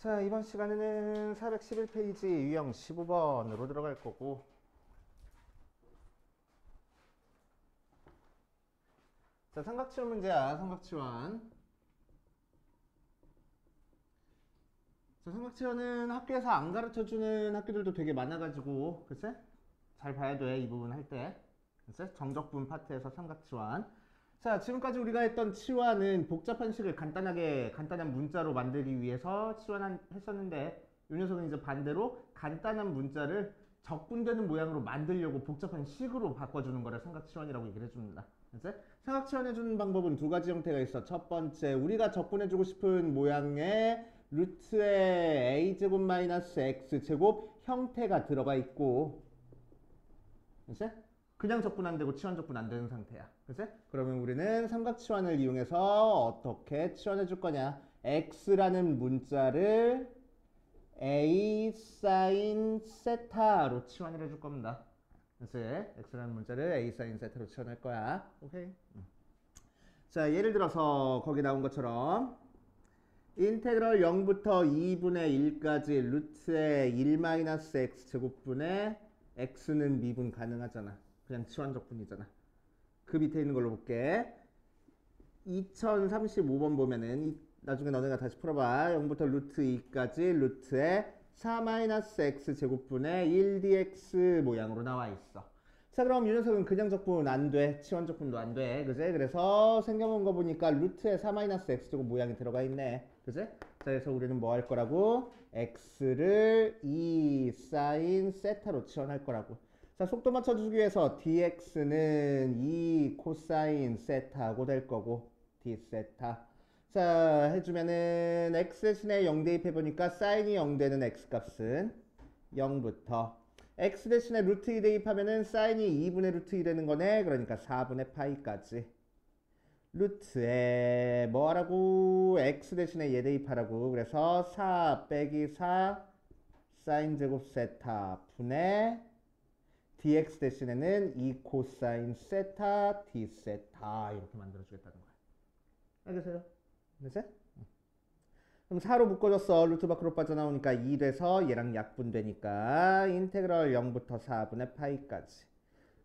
자, 이번 시간에는 411페이지 유형 15번으로 들어갈 거고, 자, 삼각치원 문제야. 삼각치원. 자, 삼각치원은 학교에서 안 가르쳐주는 학교들도 되게 많아가지고, 글쎄? 잘 봐야 돼, 이 부분 할 때. 글쎄? 정적분 파트에서 삼각치원. 자, 지금까지 우리가 했던 치환은 복잡한 식을 간단한 문자로 만들기 위해서 했었는데, 이 녀석은 이제 반대로 간단한 문자를 적분되는 모양으로 만들려고 복잡한 식으로 바꿔주는 거를 삼각치환이라고 얘기를 해줍니다. 이제 삼각치환해주는 방법은 두 가지 형태가 있어. 첫 번째, 우리가 적분해주고 싶은 모양의 루트의 a제곱 마이너스 x제곱 형태가 들어가 있고, 이제 그냥 적분 안 되고 치환 적분 안 되는 상태야. 그치? 그러면 우리는 삼각치환을 이용해서 어떻게 치환해 줄 거냐? x라는 문자를 a sin 세타로 치환을 해줄 겁니다. 그치? x라는 문자를 a sin 세타로 치환할 거야. 오케이? 자, 예를 들어서 거기 나온 것처럼 인테그럴 0부터 2분의 1까지 루트의 1-x 제곱분의 x는 미분 가능하잖아. 그냥 치환적분이잖아. 그 밑에 있는 걸로 볼게. 2035번 보면은 나중에 너네가 다시 풀어봐. 0부터 루트 2까지 루트의 4-x 제곱분의 1dx 모양으로 나와 있어. 자, 그럼 이 녀석은 그냥 적분 안 돼. 치환적분도 안 돼. 그제? 그래서 생겨본 거 보니까 루트에 4-x 제곱 모양이 들어가 있네. 그제? 자, 그래서 우리는 뭐 할 거라고? x를 2 sin 세타로 치환할 거라고. 자, 속도 맞춰주기 위해서 dx는 2 코사인 세타하고 될 거고, d 세타. 자, 해주면은 x 대신에 0 대입해보니까 사인이 0 되는 x 값은 0부터 x 대신에 루트 2 대입하면은 사인이 2분의 루트 2 되는 거네. 그러니까 4분의 파이까지. 루트에 뭐 하라고? x 대신에 얘 대입하라고. 그래서 4 빼기 4 사인 제곱 세타 분의 dx 대신에는 2 코사인 세타 d 세타 이렇게 만들어주겠다는 거야. 알겠어요? 알겠어요? 그럼 4로 묶어줬어. 루트 밖으로 빠져나오니까 2 돼서 얘랑 약분되니까 인테그럴 0부터 4분의 파이까지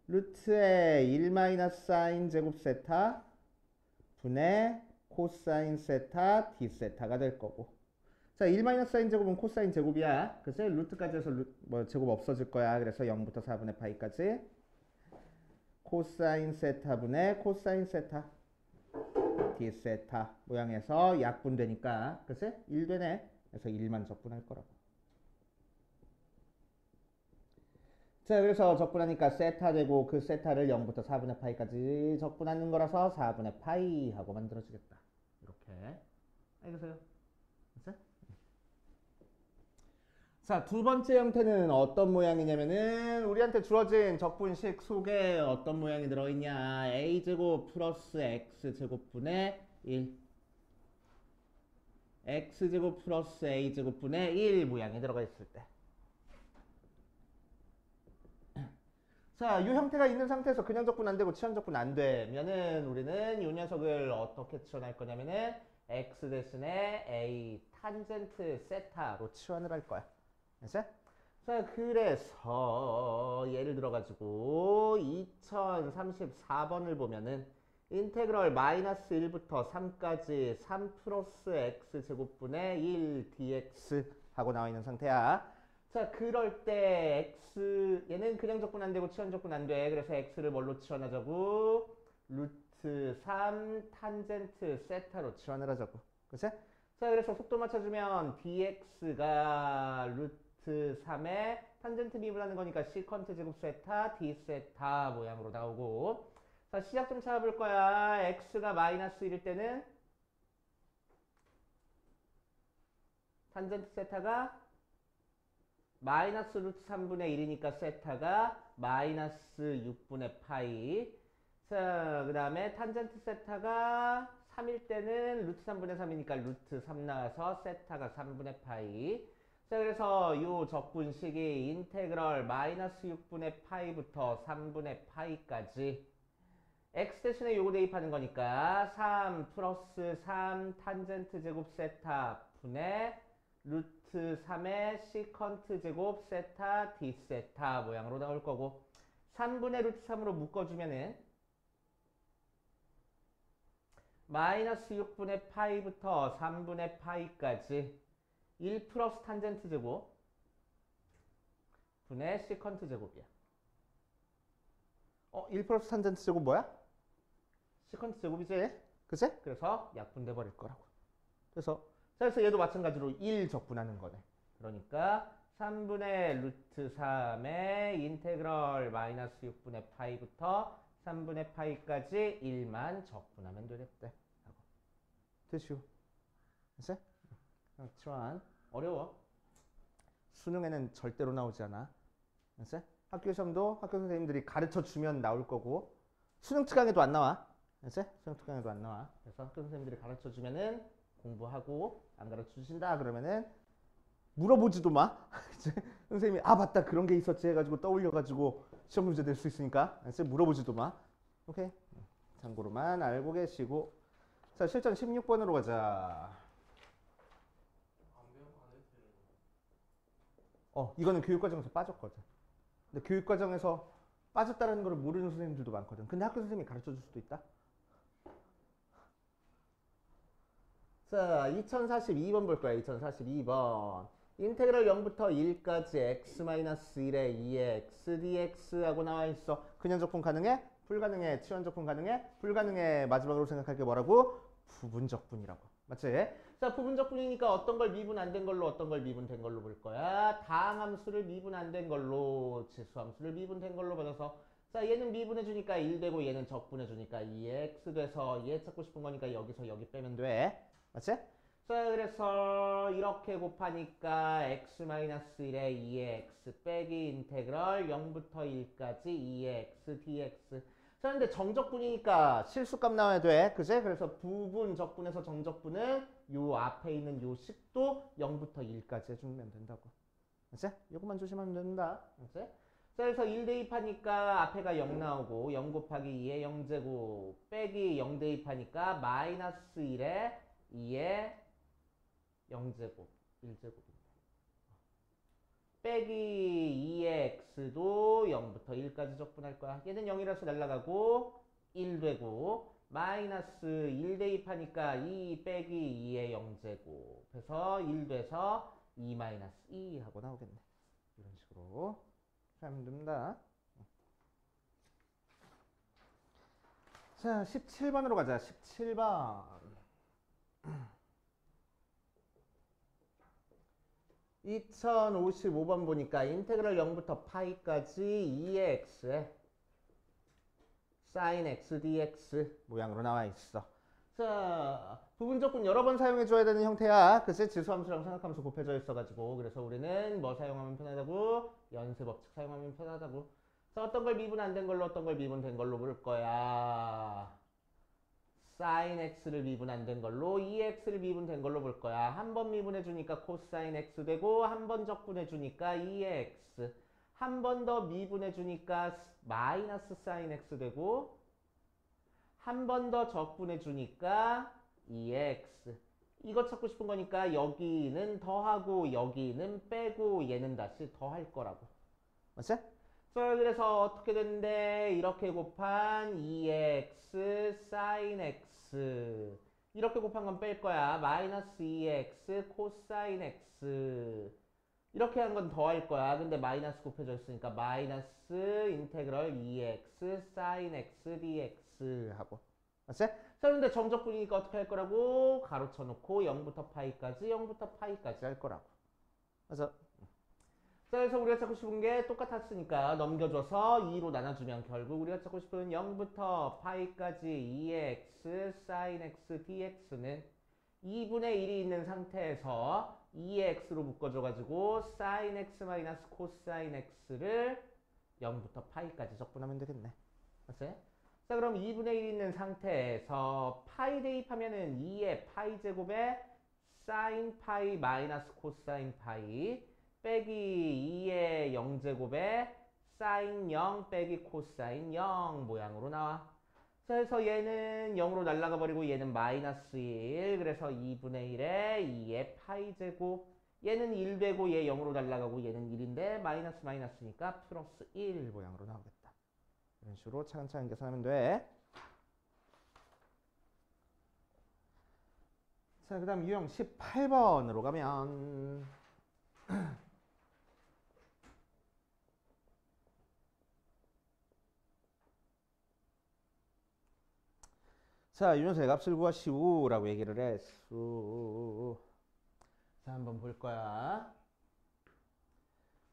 루트의 1 사인 제곱 세타 분의 코사인 세타 d 세타가 될 거고. 자, 1 사인 제곱은 코사인 제곱이야. 그치? 루트까지 해서 제곱 없어질 거야. 그래서 0부터 4분의 파이까지 코사인 세타 분의 코사인 세타 d 세타 모양에서 약분되니까 그치? 1 되네. 그래서 1만 적분할 거라고. 자, 그래서 적분하니까 세타 되고 그 세타를 0부터 4분의 파이까지 적분하는 거라서 4분의 파이 하고 만들어주겠다. 이렇게. 알겠어요? 그치? 자, 두 번째 형태는 어떤 모양이냐면은 우리한테 주어진 적분식 속에 어떤 모양이 들어있냐. a제곱 플러스 x제곱분의 1 x제곱 플러스 a제곱분의 1 모양이 들어가 있을 때. 자, 이 형태가 있는 상태에서 그냥 적분 안 되고 치환 적분 안 되면은 우리는 이 녀석을 어떻게 치환할 거냐면은 x 대신에 a 탄젠트 세타로 치환을 할 거야. 알았어? 자, 그래서 예를 들어가지고 2034번을 보면은 인테그럴 마이너스 1부터 3까지 3 플러스 x 제곱분의 1 dx 하고 나와 있는 상태야. 자, 그럴 때 x 얘는 그냥 적분 안 되고 치환 적분 안 돼. 그래서 x를 뭘로 치환하자고? 루트 3 탄젠트 세타로 치환을 하자고. 그치? 자, 그래서 속도 맞춰주면 dx가 루트 3에 탄젠트 미분하는 거니까 시컨트 제곱 세타 d 세타 모양으로 나오고. 자, 시작 좀 찾아볼 거야. x가 마이너스 1일 때는 탄젠트 세타가 마이너스 루트 3분의 1이니까 세타가 마이너스 6분의 파이. 자, 그 다음에 탄젠트 세타가 3일 때는 루트 3분의 3이니까 루트 3 나와서 세타가 3분의 파이. 자, 그래서 이 적분식이 인테그럴 마이너스 6분의 파이부터 3분의 파이까지 x 대신에 요거 대입하는 거니까 3 플러스 3 탄젠트 제곱 세타 분의 루트 3의 시컨트 제곱 세타 d 세타 모양으로 나올 거고 3분의 루트 3으로 묶어주면은 마이너스 6분의 파이부터 3분의 파이까지 1 플러스 탄젠트 제곱 분의 시컨트 제곱이야. 1 플러스 탄젠트 제곱 뭐야? 시컨트 제곱이지? 그치? 그래서 약분돼 버릴 거라고. 그래서 얘도 마찬가지로 1 적분하는 거네. 그러니까 3분의 루트 3의 인테그럴 마이너스 6분의 파이부터 3분의 파이까지 1만 적분하면 되겠대. 되시오. 됐어? 그렇지만 어려워. 수능에는 절대로 나오지 않아. 됐어? 학교 시험도 학교 선생님들이 가르쳐 주면 나올 거고 수능 특강에도 안 나와. 됐어? 수능 특강에도 안 나와. 그래서 학교 선생님들이 가르쳐 주면은 공부하고 안 가르쳐 주신다 그러면은 물어보지도 마. 선생님이 아 맞다 그런 게 있었지 해가지고 떠올려가지고 시험 문제 될 수 있으니까 물어보지도 마. 오케이. 참고로만 알고 계시고 자 실전 16번으로 가자. 이거는 교육과정에서 빠졌거든. 근데 교육과정에서 빠졌다는 걸 모르는 선생님들도 많거든. 근데 학교 선생님이 가르쳐 줄 수도 있다. 자 2042번 볼 거야. 2042번 인테그럴 0부터 1까지 x-1의 2x dx 하고 나와 있어. 근현적분 가능해? 불가능해. 치환적분 가능해? 불가능해. 마지막으로 생각할 게 뭐라고? 부분적분이라고. 맞지? 자 부분적분이니까 어떤 걸 미분 안 된 걸로 어떤 걸 미분된 걸로 볼 거야. 다항함수를 미분 안 된 걸로 지수함수를 미분된 걸로 받아서 자 얘는 미분해 주니까 1 되고 얘는 적분해 주니까 2x 돼서 얘 찾고 싶은 거니까 여기서 여기 빼면 돼. 맞지? 자 그래서 이렇게 곱하니까 x-1의 2x 빼기 인테그럴 0부터 1까지 2x dx. 자 근데 정적분이니까 실수값 나와야 돼. 그제? 그래서 부분 적분에서 정적분은 요 앞에 있는 요 식도 0부터 1까지 해주면 된다고. 그치? 요것만 조심하면 된다. 그치? 자 그래서 1 대입하니까 앞에가 0 나오고 0 곱하기 2의 0제곱 빼기 0 대입하니까 마이너스 1의 2의 0제곱 1제곱입니다. 빼기 2의 x도 0부터 1까지 적분할 거야. 얘는 0이라서 날라가고 1 되고 마이너스 1 대입하니까 2 빼기 2의 0제곱 해서 1 돼서 2 마이너스 2 하고 나오겠네. 이런 식으로 하면 됩니다. 자 17번으로 가자. 17번 2055번 보니까 인테그럴 0부터 파이까지 2의 x에 sin x dx 모양으로 나와 있어. 자 부분적분 여러 번 사용해 줘야 되는 형태야. 글쎄 지수함수랑 상학함수 곱해져 있어가지고 그래서 우리는 뭐 사용하면 편하다고? 연쇄법칙 사용하면 편하다고. 자 어떤 걸 미분 안 된 걸로 어떤 걸 미분된 걸로 볼 거야. sin x를 미분 안 된 걸로 2x를 미분된 걸로 볼 거야. 한 번 미분해 주니까 코사인 x 되고 한 번 적분해 주니까 2x. 한 번 더 미분해 주니까 마이너스 sin x 되고 한 번 더 적분해 주니까 2x. 이거 찾고 싶은 거니까 여기는 더하고 여기는 빼고 얘는 다시 더할 거라고. 맞지? 자, 그래서 어떻게 됐는데 이렇게 곱한 2x sin x 이렇게 곱한 건 뺄 거야. 마이너스 2x 코사인 x 이렇게 한 건 더할 거야. 근데 마이너스 곱해져 있으니까 마이너스 인테그럴 2x sin x dx 하고. 맞지? 자, 근데 정적분이니까 어떻게 할 거라고? 가로쳐 놓고 0부터 파이까지 0부터 파이까지 할 거라고. 그래서 자, 그래서 우리가 찾고 싶은 게 똑같았으니까 넘겨줘서 2로 나눠주면 결국 우리가 찾고 싶은 0부터 파이까지 2x sin x dx는 2분의 1이 있는 상태에서 2x로 묶어줘가지고 sin x 마이너스 코사인 x를 0부터 파이까지 적분하면 되겠네. 맞지? 자, 그럼 2분의 1이 있는 상태에서 파이 대입하면은 2의 파이 제곱에 sin 파이 마이너스 코사인 파이 빼기 2의 0제곱에 sin 0 빼기 코사인 0 모양으로 나와. 자, 그래서 얘는 0으로 날아가 버리고 얘는 마이너스 1. 그래서 2분의 1에 2의 파이 제곱. 얘는 1 되고 얘 0으로 날아가고 얘는 1인데 마이너스 마이너스니까 플러스 1 모양으로 나오겠다. 이런 식으로 차근차근 계산하면 돼. 자, 그 다음 유형 18번으로 가면 자, 유형수의 값을 구하시오라고 얘기를 했어. 자, 한번 볼 거야.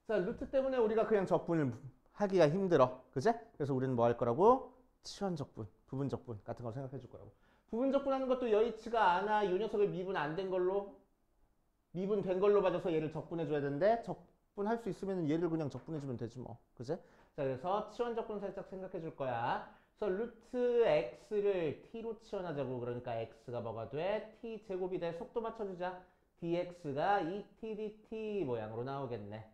자, 루트 때문에 우리가 그냥 적분을 하기가 힘들어. 그제? 그래서 우리는 뭐 할 거라고? 치환적분, 부분적분 같은 걸 생각해 줄 거라고. 부분적분 하는 것도 여의치가 않아. 요 녀석을 미분 안 된 걸로, 미분된 걸로 봐줘서 얘를 적분해 줘야 되는데, 적분할 수 있으면 얘를 그냥 적분해 주면 되지 뭐. 그제? 자, 그래서 치환적분 살짝 생각해 줄 거야. 그래서 루트 x를 t로 치환하자고. 그러니까 x가 뭐가 돼? t 제곱이 돼. 속도 맞춰주자. dx가 2t dt 모양으로 나오겠네.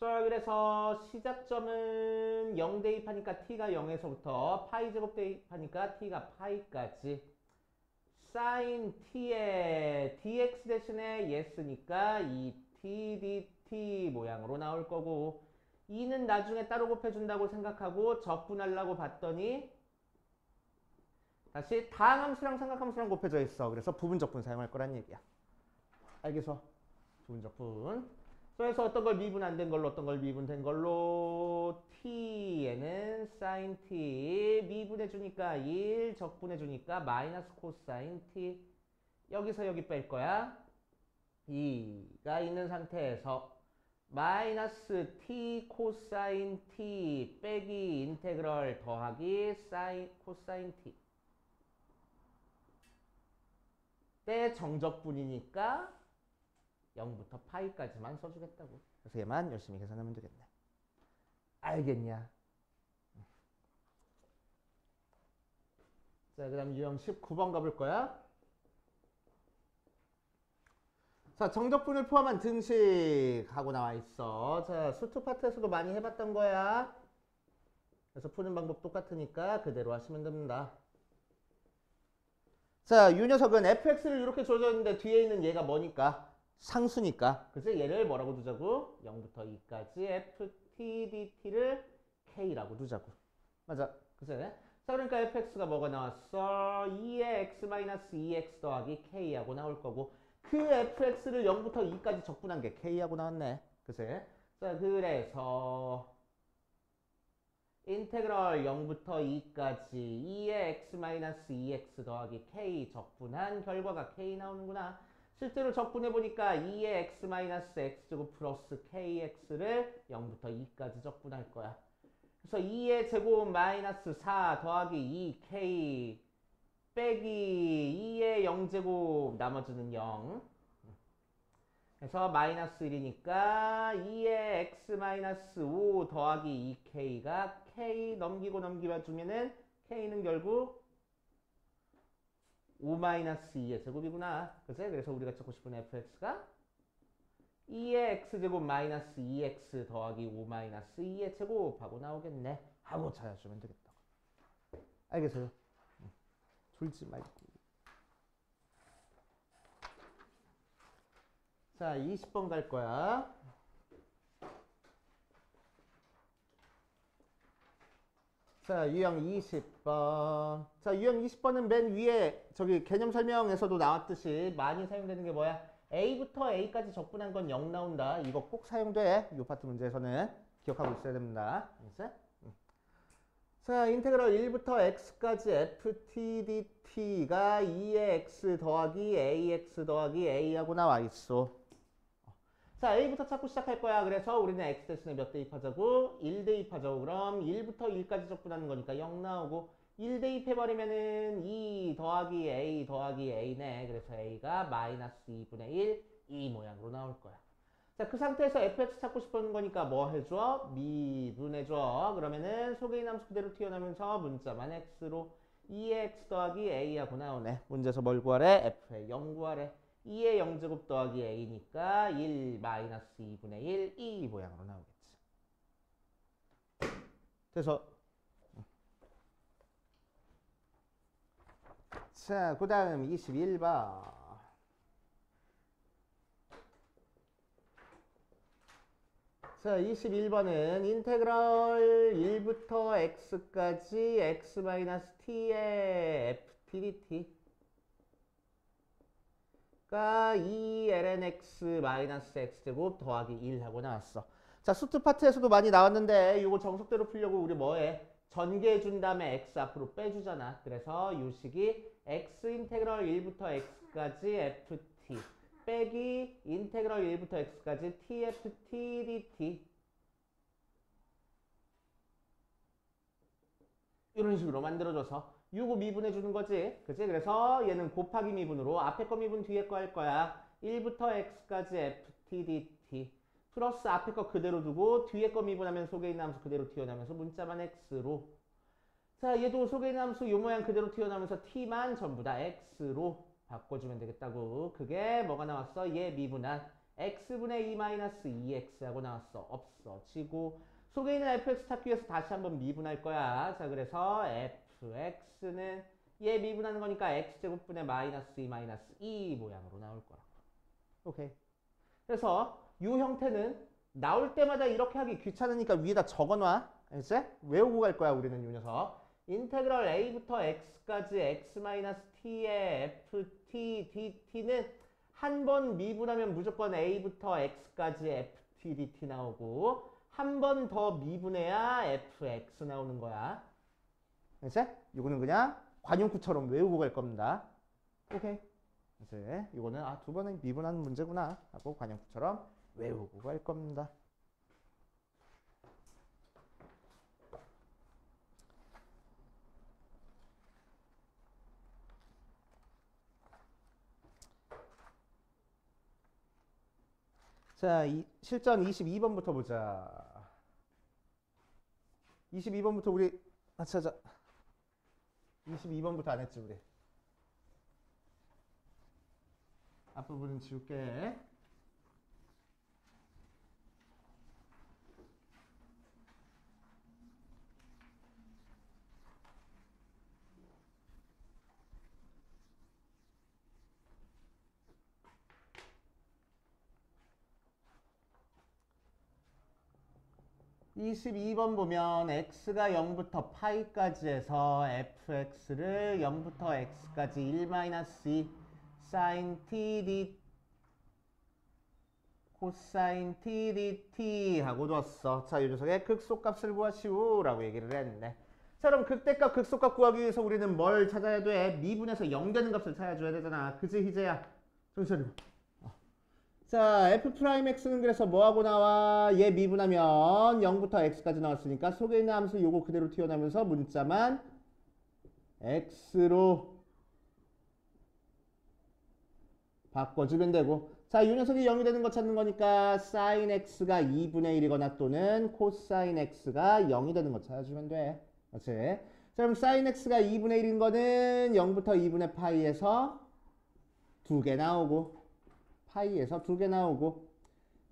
그래서 시작점은 0 대입하니까 t가 0에서부터 파이 제곱 대입하니까 t가 파이까지. sin t의 dx 대신에 yes니까 2t dt 모양으로 나올 거고, 2는 나중에 따로 곱해준다고 생각하고 적분하려고 봤더니 다시 다항함수랑 삼각함수랑 곱해져 있어. 그래서 부분적분 사용할 거란 얘기야. 알겠어? 부분적분. 그래서 어떤 걸 미분 안 된 걸로, 어떤 걸 미분된 걸로, t에는 sin t 미분해 주니까 1, 적분해 주니까 마이너스 코사인 t. 여기서 여기 뺄 거야. 2가 있는 상태에서 마이너스 t 코사인 t 빼기 인테그럴 더하기 사인 코사인 t. 때 정적분이니까 0부터 파이까지만 써주겠다고. 그래서 얘만 열심히 계산하면 되겠네. 알겠냐? 자, 그 다음 유형 19번 가볼 거야. 자, 정적분을 포함한 등식하고 나와 있어. 자, 수투 파트에서도 많이 해봤던 거야. 그래서 푸는 방법 똑같으니까 그대로 하시면 됩니다. 자, 이 녀석은 fx를 이렇게 줘줬는데 뒤에 있는 얘가 뭐니까? 상수니까. 그래서 얘를 뭐라고 두자고? 0부터 2까지 ft dt를 k라고 두자고. 맞아. 그래서 자, 그러니까 fx가 뭐가 나왔어? 2의 x-2x 더하기 k하고 나올 거고, 그 fx를 0부터 2까지 적분한 게 k하고 나왔네. 그치? 자, 그래서 인테그럴 0부터 2까지 2의 x-2x 더하기 k 적분한 결과가 k 나오는구나. 실제로 적분해보니까 2의 x-x제곱 플러스 kx를 0부터 2까지 적분할 거야. 그래서 2의 제곱 마이너스 4 더하기 2k 빼기 2의 0제곱 나머지는 0. 그래서 마이너스 1이니까 2의 x-5 더하기 2k가 k 넘기고 넘기면 주면은 k는 결국 5-2의 제곱이구나. 그치? 그래서 우리가 찾고 싶은 fx가 2의 x제곱 마이너스 2x 더하기 5-2의 제곱하고 나오겠네. 하고 찾아주면 되겠다. 알겠어요? 졸지 말고. 자, 20번 갈 거야. 자, 유형 20번. 자, 유형 20번은 맨 위에 저기 개념 설명에서도 나왔듯이 많이 사용되는 게 뭐야? A부터 A까지 적분한 건 0 나온다. 이거 꼭 사용돼. 이 파트 문제에서는 기억하고 있어야 됩니다. 알겠어? 자, 인테그럴 1부터 x까지 ft dt가 2의 x 더하기 ax 더하기 a하고 나와 있어. 자, a부터 찾고 시작할 거야. 그래서 우리는 x 대신에 몇 대입하자고? 1 대입하자고. 그럼 1부터 1까지 적분하는 거니까 0 나오고, 1 대입해버리면은 2 더하기 a 더하기 a네. 그래서 a가 마이너스 2분의 1, 이 모양으로 나올 거야. 자, 그 상태에서 fx 찾고 싶은 거니까 뭐 해줘? 미분해줘. 그러면은 속의 함수 그대로 튀어나오면서 문자만 x로 2의 x 더하기 a하고 나오네. 문제에서 뭘 구하래? f의 0 구하래. 2의 0제곱 더하기 a니까 1 마이너스 2분의 1, 이 모양으로 나오겠지. 그래서 자, 그 다음 21번. 자, 21번은 인테그럴 1부터 x까지 x-t의 ftdt 가 2lnx-x제곱 더하기 1 하고 나왔어. 자, 수트 파트에서도 많이 나왔는데 이거 정석대로 풀려고 우리 뭐해? 전개해준 다음에 x 앞으로 빼주잖아. 그래서 이 식이 x 인테그럴 1부터 x까지 ft 빼기 인테그럴 1부터 x까지 tft dt 이런 식으로 만들어줘서 요거 미분해주는 거지. 그치? 그래서 얘는 곱하기 미분으로 앞에 거 미분 뒤에 거 할 거야. 1부터 x까지 ft dt 플러스 앞에 거 그대로 두고 뒤에 거 미분하면 속에 있는 함수 그대로 튀어나오면서 문자만 x로. 자, 얘도 속에 있는 함수 요 모양 그대로 튀어나오면서 t만 전부 다 x로 바꿔주면 되겠다고. 그게 뭐가 나왔어? 얘 미분한 x분의 2-2x 하고 나왔어. 없어지고 속에 있는 fx 찾기 위해서 다시 한번 미분할 거야. 자, 그래서 fx는 얘 미분하는 거니까 x제곱분의 -2 모양으로 나올 거라고. 오케이. 그래서 이 형태는 나올 때마다 이렇게 하기 귀찮으니까 위에다 적어놔. 이제 외우고 갈 거야 우리는 이 녀석. 인테그럴 a부터 x까지 x-t의 ft dt는 한 번 미분하면 무조건 a부터 x까지 ft dt 나오고 한 번 더 미분해야 fx 나오는 거야. 이제 이거는 그냥 관용구처럼 외우고 갈 겁니다. 오케이. 이제 이거는 두 번에 미분하는 문제구나 하고 관용구처럼 외우고 갈 겁니다. 자, 실전 22번부터 보자. 22번부터 우리 찾아. 22번부터 안 했지 우리. 앞부분은 지울게. (22번) 보면 x가 0부터 파이까지 해서 fx를 0부터 x까지 1-2 sin t d 코사인 t dt 하고 뒀어. 자, 이 녀석의 극소값을 구하시오 라고 얘기를 했네. 자, 그럼 극대값 극소값 구하기 위해서 우리는 뭘 찾아야 돼? 미분해서 0 되는 값을 찾아줘야 되잖아. 그지 희재야? 정신 차리고. 자, f'x는 그래서 뭐하고 나와? 얘 미분하면 0부터 x까지 나왔으니까 속에 있는 함수 요거 그대로 튀어나오면서 문자만 x로 바꿔주면 되고. 자, 이 녀석이 0이 되는 거 찾는 거니까 sin x가 2분의 1이거나 또는 코사인 x가 0이 되는 거 찾아주면 돼. 그렇지? 자, 그럼 sin x가 2분의 1인 거는 0부터 2분의 파이에서 2개 나오고 파이에서 2개 나오고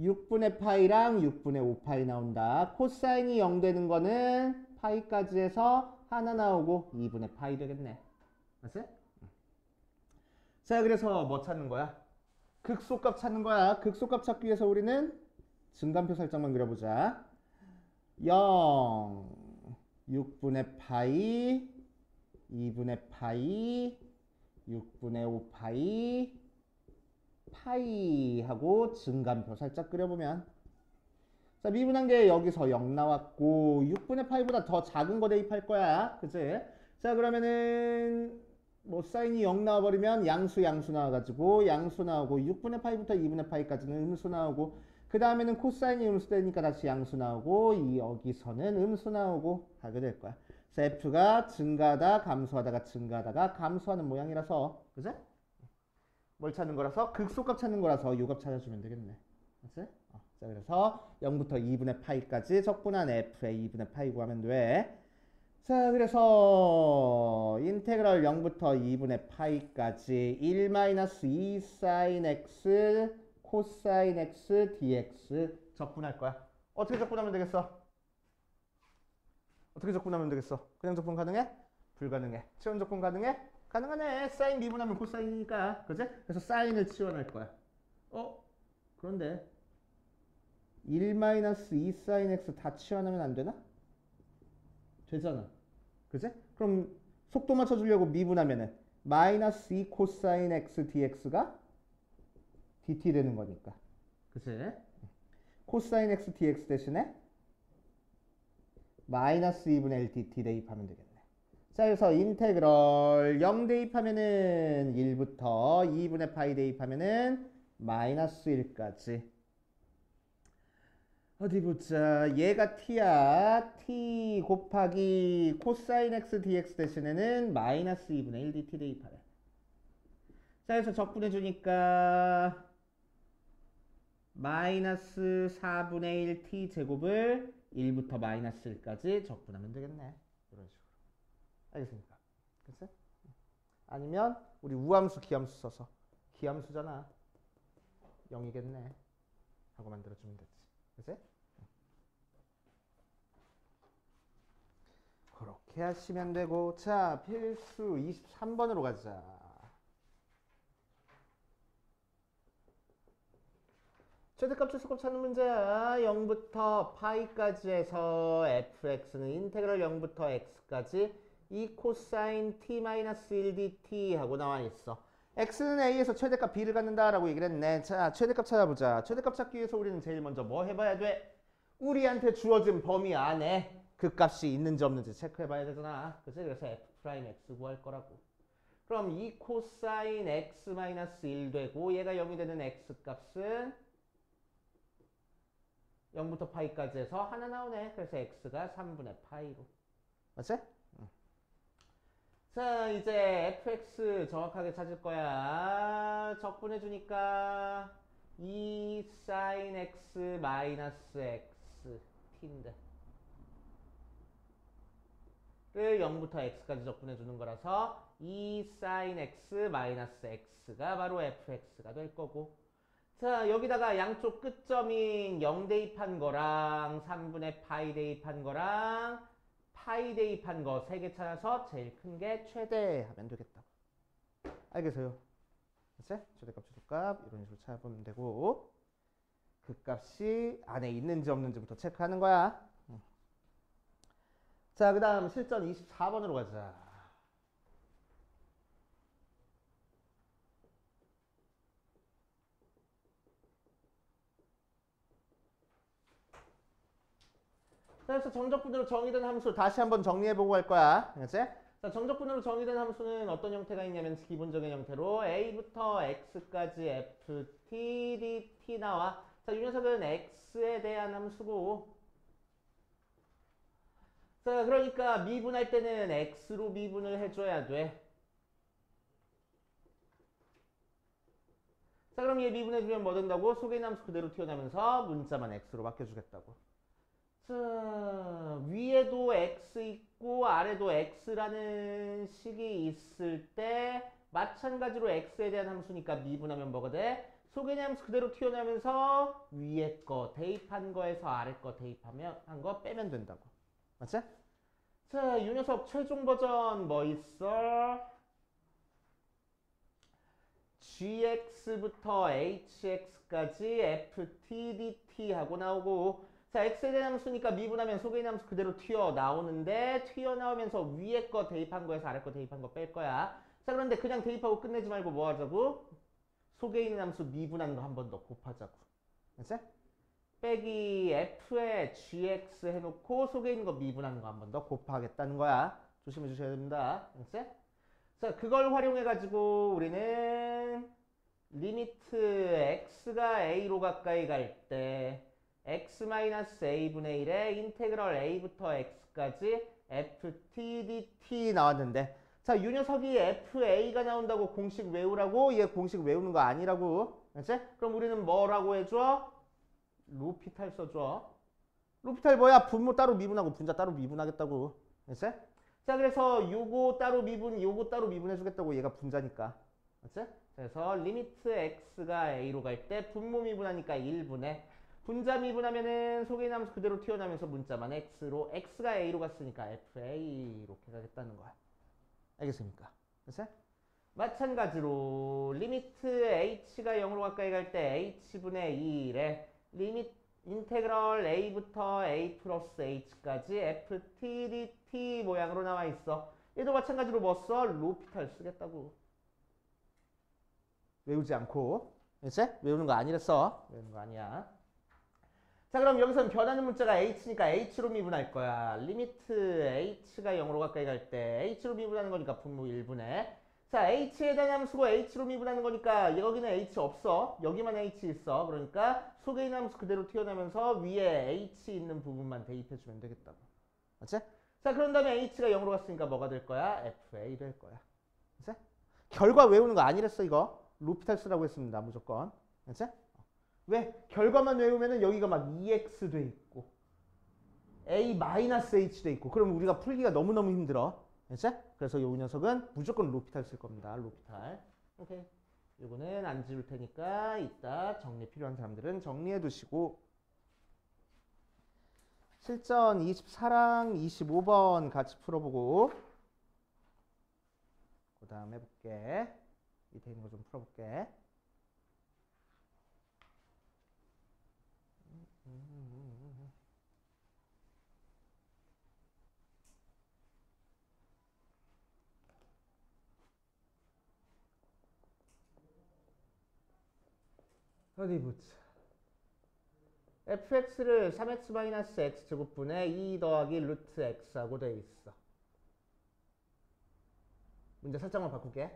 6분의 파이랑 6분의 5파이 나온다. 코사인이 0 되는 거는 파이까지 해서 하나 나오고 2분의 파이 되겠네. 맞지? 자, 그래서 뭐 찾는 거야? 극소값 찾는 거야. 극소값 찾기 위해서 우리는 증간표 살짝만 그려보자. 0, 6분의 파이, 2분의 파이, 6분의 5파이, 파이하고 증간표 살짝 그려보면. 자, 미분한 게 여기서 0 나왔고 6분의 파이보다 더 작은 거 대입할 거야. 그치? 자, 그러면은 뭐 사인이 0 나와버리면 양수 나와가지고 양수 나오고 6분의 파이부터 2분의 파이까지는 음수 나오고 그 다음에는 코사인이 음수 되니까 다시 양수 나오고 여기서는 음수 나오고 하게 될 거야. 그래서 f가 증가하다 감소하다가 증가하다가 감소하는 모양이라서 그치? 뭘 찾는 거라서 극소값 찾는 거라서 이 값 찾아주면 되겠네. 그치? 자, 그래서 0부터 2분의 파이까지 적분한 f의 2분의 파이 구하면 돼. 자, 그래서 인테그럴 0부터 2분의 파이까지 1-2 sin x 코사인 x dx 적분할 거야. 어떻게 적분하면 되겠어? 어떻게 적분하면 되겠어? 그냥 적분 가능해? 불가능해. 치원 적분 가능해? 가능하네. 사인 미분하면 코사인이니까. 그치? 그래서 사인을 치원할 거야. 그런데 1-2 sin x 다 치환하면 안 되나? 되잖아. 그지? 그럼 속도 맞춰주려고 미분하면은 마이너스 2 코사인 x dx가 dt 되는 거니까. 그지? 코사인 x dx 대신에 마이너스 2분의 1 dt 대입하면 되겠네. 자, 그래서 인테그럴 0 대입하면은 1부터 2분의 파이 대입하면은 마이너스 1까지. 어디 보자. 얘가 t야. t 곱하기 코사인 x dx 대신에는 마이너스 2분의 1 dt 대입하래. 자, 그래서 적분해 주니까 마이너스 4분의 1 t 제곱을 1부터 마이너스 1까지 적분하면 되겠네. 이런 식으로. 알겠습니까? 글쎄? 아니면 우리 우함수 기함수 써서 기함수잖아. 0이겠네. 하고 만들어주면 되지. 글쎄? 그렇게 하시면 되고. 자, 필수 23번으로 가자. 최대값 최소값 찾는 문제야. 0부터 파이까지 해서 fx는 인테그럴 0부터 x까지 2 코사인 t-1 dt 하고 나와 있어. x는 a에서 최대값 b를 갖는다 라고 얘기를 했네. 자, 최대값 찾아보자. 최대값 찾기 위해서 우리는 제일 먼저 뭐 해봐야 돼? 우리한테 주어진 범위 안에 그 값이 있는지 없는지 체크해봐야 되잖아. 그치? 그래서 f'x 구할 거라고. 그럼 2 코사인 x-1 되고 얘가 0이 되는 x값은 0부터 파이까지 해서 하나 나오네. 그래서 x가 3분의 파이로. 맞지? 응. 자, 이제 fx 정확하게 찾을 거야. 적분해 주니까 2 sin x 마이너스 x t인데 를 0부터 x까지 적분해 주는 거라서 2 sin x 마이너스 x가 바로 fx가 될 거고. 자, 여기다가 양쪽 끝점인 0 대입한 거랑 3분의 파이 대입한 거랑 파이 대입한 거 3개 찾아서 제일 큰 게 최대하면 되겠다. 알겠어요? 그치? 최대값, 최소값 이런 식으로 찾아보면 되고 그 값이 안에 있는지 없는지부터 체크하는 거야. 자, 그 다음 실전 24번으로 가자. 그래서 정적분으로 정의된 함수 다시 한번 정리해보고 갈 거야. 그치? 자, 정적분으로 정의된 함수는 어떤 형태가 있냐면 기본적인 형태로 a부터 x까지 f, t, d, t 나와. 자, 이 녀석은 x에 대한 함수고. 자, 그러니까 미분할 때는 x로 미분을 해줘야 돼. 자, 그럼 얘 미분해주면 뭐 된다고? 속에 있는 함수 그대로 튀어나오면서 문자만 x로 바뀌어주겠다고. 자, 위에도 x 있고 아래도 x라는 식이 있을 때 마찬가지로 x에 대한 함수니까 미분하면 뭐가 돼? 속에 있는 함수 그대로 튀어나오면서 위에 거 대입한 거에서 아래 거 대입하면 한 거 빼면 된다고. 맞지? 자, 이 녀석 최종 버전 뭐 있어? gx부터 hx까지 ft, dt 하고 나오고. 자, x에 대한 함수니까 미분하면 속에 있는 함수 그대로 튀어나오는데 튀어나오면서 위에 거 대입한 거에서 아래 거 대입한 거 뺄 거야. 자, 그런데 그냥 대입하고 끝내지 말고 뭐 하자고? 속에 있는 함수 미분한 거 한 번 더 곱하자고. 알지? 빼기 f에 gx 해놓고 속에 있는 거 미분하는 거 한 번 더 곱하겠다는 거야. 조심해 주셔야 됩니다. 알지? 자, 그걸 활용해가지고 우리는 리미트 x가 a로 가까이 갈 때 x-a분의 1에 인테그럴 a부터 x까지 ft, dt 나왔는데 자, 이 녀석이 fa가 나온다고 공식 외우라고? 얘 공식 외우는 거 아니라고. 알지? 그럼 우리는 뭐라고 해줘? 로피탈 써줘. 로피탈 뭐야? 분모 따로 미분하고 분자 따로 미분하겠다고. 알지? 자, 그래서 요거 따로 미분, 요거 따로 미분해주겠다고. 얘가 분자니까. 알지? 그래서 리미트 x가 a로 갈 때 분모 미분하니까 1분의 분자 미분하면은 속에 있는 함수 그대로 튀어나오면서 문자만 x로 x가 a로 갔으니까 fa 이렇게 가겠다는 거야. 알겠습니까? 그치? 마찬가지로 리미트 h가 0으로 가까이 갈 때 h분의 2에 리미트 인테그럴 a부터 a 플러스 h까지 ft dt 모양으로 나와 있어. 얘도 마찬가지로 뭐 써? 로피탈 쓰겠다고. 외우지 않고. 이제 외우는 거 아니랬어. 외우는 거 아니야. 자, 그럼 여기서는 변하는 문자가 h니까 h로 미분할 거야. 리미트 h가 0으로 가까이 갈 때 h로 미분하는 거니까 분모 1분의. 자, h에 대한 함수고 h로 미분하는 거니까 여기는 h 없어. 여기만 h 있어. 그러니까 속에 있는 함수 그대로 튀어나오면서 위에 h 있는 부분만 대입해주면 되겠다고. 맞지? 자, 그런 다음에 h가 0으로 갔으니까 뭐가 될 거야? fa 될 거야. 맞지? 결과 외우는 거 아니랬어 이거. 로피탈 쓰라고 했습니다. 무조건. 맞지? 왜? 결과만 외우면은 여기가 막 EX 돼 있고 A-H 돼 있고 그럼 우리가 풀기가 너무너무 힘들어. 알지? 그래서 이 녀석은 무조건 로피탈 쓸 겁니다. 로피탈. 오케이. 요거는 안 지울 테니까 이따 정리 필요한 사람들은 정리해 두시고 실전 24랑 25번 같이 풀어보고 그 다음 해볼게. 밑에 있는 거 좀 풀어볼게. 어디 보자. fx를 3x-x제곱분의 2 더하기 루트 x하고 돼 있어. 문제 살짝만 바꿀게.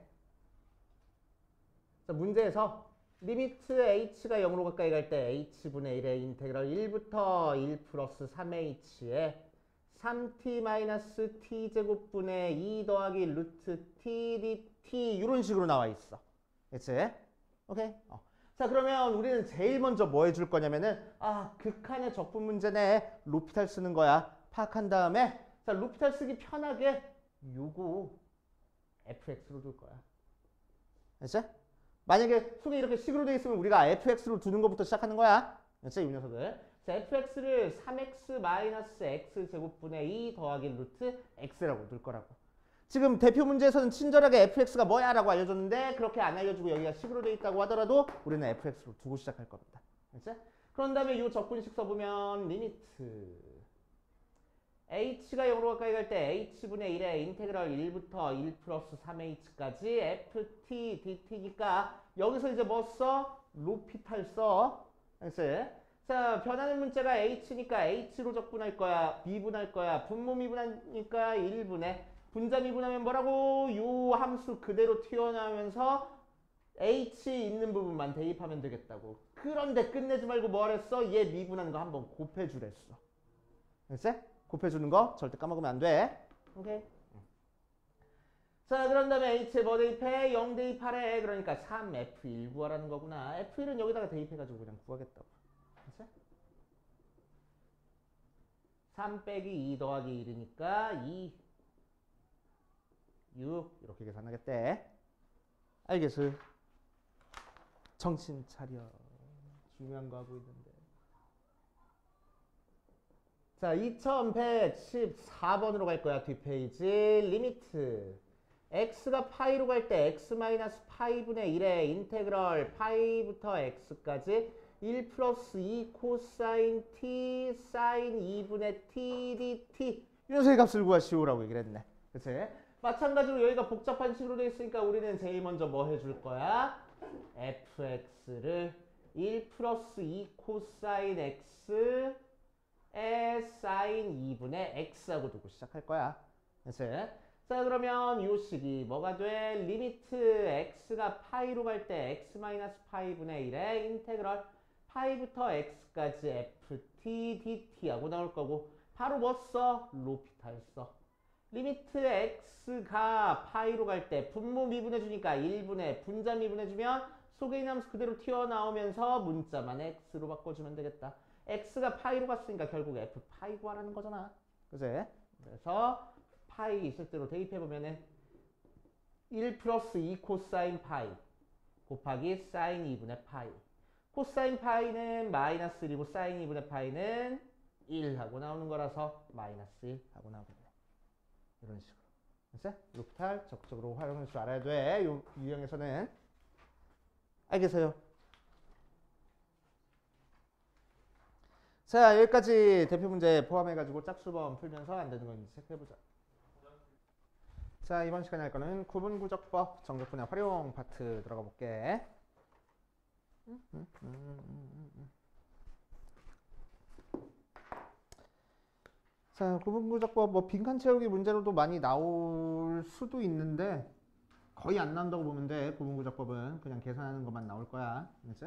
자, 문제에서 리미트 h가 0으로 가까이 갈 때 h분의 1의 인테그럴 1부터 1 플러스 3h에 3t-t 제곱분의 2 더하기 루트 t dt 이런 식으로 나와 있어. 그치? 오케이? 자, 그러면 우리는 제일 먼저 뭐 해줄 거냐면은 극한의 적분 문제네. 로피탈 쓰는 거야. 파악한 다음에 자, 로피탈 쓰기 편하게 요거 fx로 둘 거야. 알지? 만약에 속에 이렇게 식으로 돼 있으면 우리가 fx로 두는 것부터 시작하는 거야. 알지? 이 녀석을. 자, fx를 3x-x 제곱분의 2 더하기 루트 x라고 둘 거라고. 지금 대표 문제에서는 친절하게 fx가 뭐야 라고 알려줬는데 그렇게 안 알려주고 여기가 식으로 돼 있다고 하더라도 우리는 fx로 두고 시작할 겁니다. 알지? 그런 다음에 이 적분식 써보면 리미트 h가 0으로 가까이 갈 때 h분의 1의 인테그럴 1부터 1 플러스 3h까지 ft dt니까 여기서 이제 뭐 써? 로피탈 써. 알지? 자, 변하는 문자가 h니까 h로 적분할 거야. 미분할 거야. 분모 미분하니까 1분의 분자 미분하면 뭐라고? 요 함수 그대로 튀어나오면서 h 있는 부분만 대입하면 되겠다고. 그런데 끝내지 말고 뭐 하랬어? 얘 미분하는 거 한번 곱해주랬어. 알지? 곱해주는 거 절대 까먹으면 안 돼. 오케이. 자, 그런 다음에 h에 뭐 대입해? 0 대입하래. 그러니까 3f1 구하라는 거구나. f1은 여기다가 대입해가지고 그냥 구하겠다고. 알지? 3 빼기 2 더하기 1이니까 2 6 이렇게 계산하겠대. 알겠어? 정신 차려. 중요한 거 하고 있는데. 자, 2114번으로 갈 거야. 뒷페이지. 리미트 x가 파이로 갈 때 x-파이분의 1의 인테그럴 파이부터 x까지 1 플러스 2 코사인 t 사인 2분의 t dt 이 녀석의 값을 구하시오라고 얘기를 했네. 그치? 마찬가지로 여기가 복잡한 식으로 되어 있으니까 우리는 제일 먼저 뭐 해줄 거야? fx를 1 플러스 2 코사인 x에 사인 2분의 x하고 두고 시작할 거야. 그치? 자, 그러면 이 식이 뭐가 돼? 리미트 x가 파이로 갈 때 x-파이분의 1의 인테그럴 파이부터 x까지 ft dt하고 나올 거고 바로 뭐 써? 로피탈 써. 리미트 x가 파이로 갈 때 분모 미분해주니까 1분의 분자 미분해주면 속에 있는 함수 그대로 튀어나오면서 문자만 x로 바꿔주면 되겠다. x가 파이로 갔으니까 결국 f 파이 구하라는 거잖아. 그치? 그래서 파이 있을 대로 대입해보면은 1 플러스 2 코사인 파이 곱하기 사인 2분의 파이. 코사인 파이는 마이너스 1이고 사인 2분의 파이는 1 하고 나오는 거라서 마이너스 1 하고 나오겠네. 이런 식으로. 알겠어? 로피탈 적극적으로 활용할 줄 알아야 돼. 이 유형에서는. 알겠어요? 자, 여기까지 대표 문제 포함해가지고 짝수범 풀면서 안 되는 거 있는지 체크해보자. 자, 이번 시간에 할 거는 구분구적법 정적분의 활용 파트 들어가 볼게. 자, 구분구적법 뭐 빈칸 채우기 문제로도 많이 나올 수도 있는데 거의 안 나온다고 보면 돼. 구분구적법은 그냥 계산하는 것만 나올 거야. 알겠지?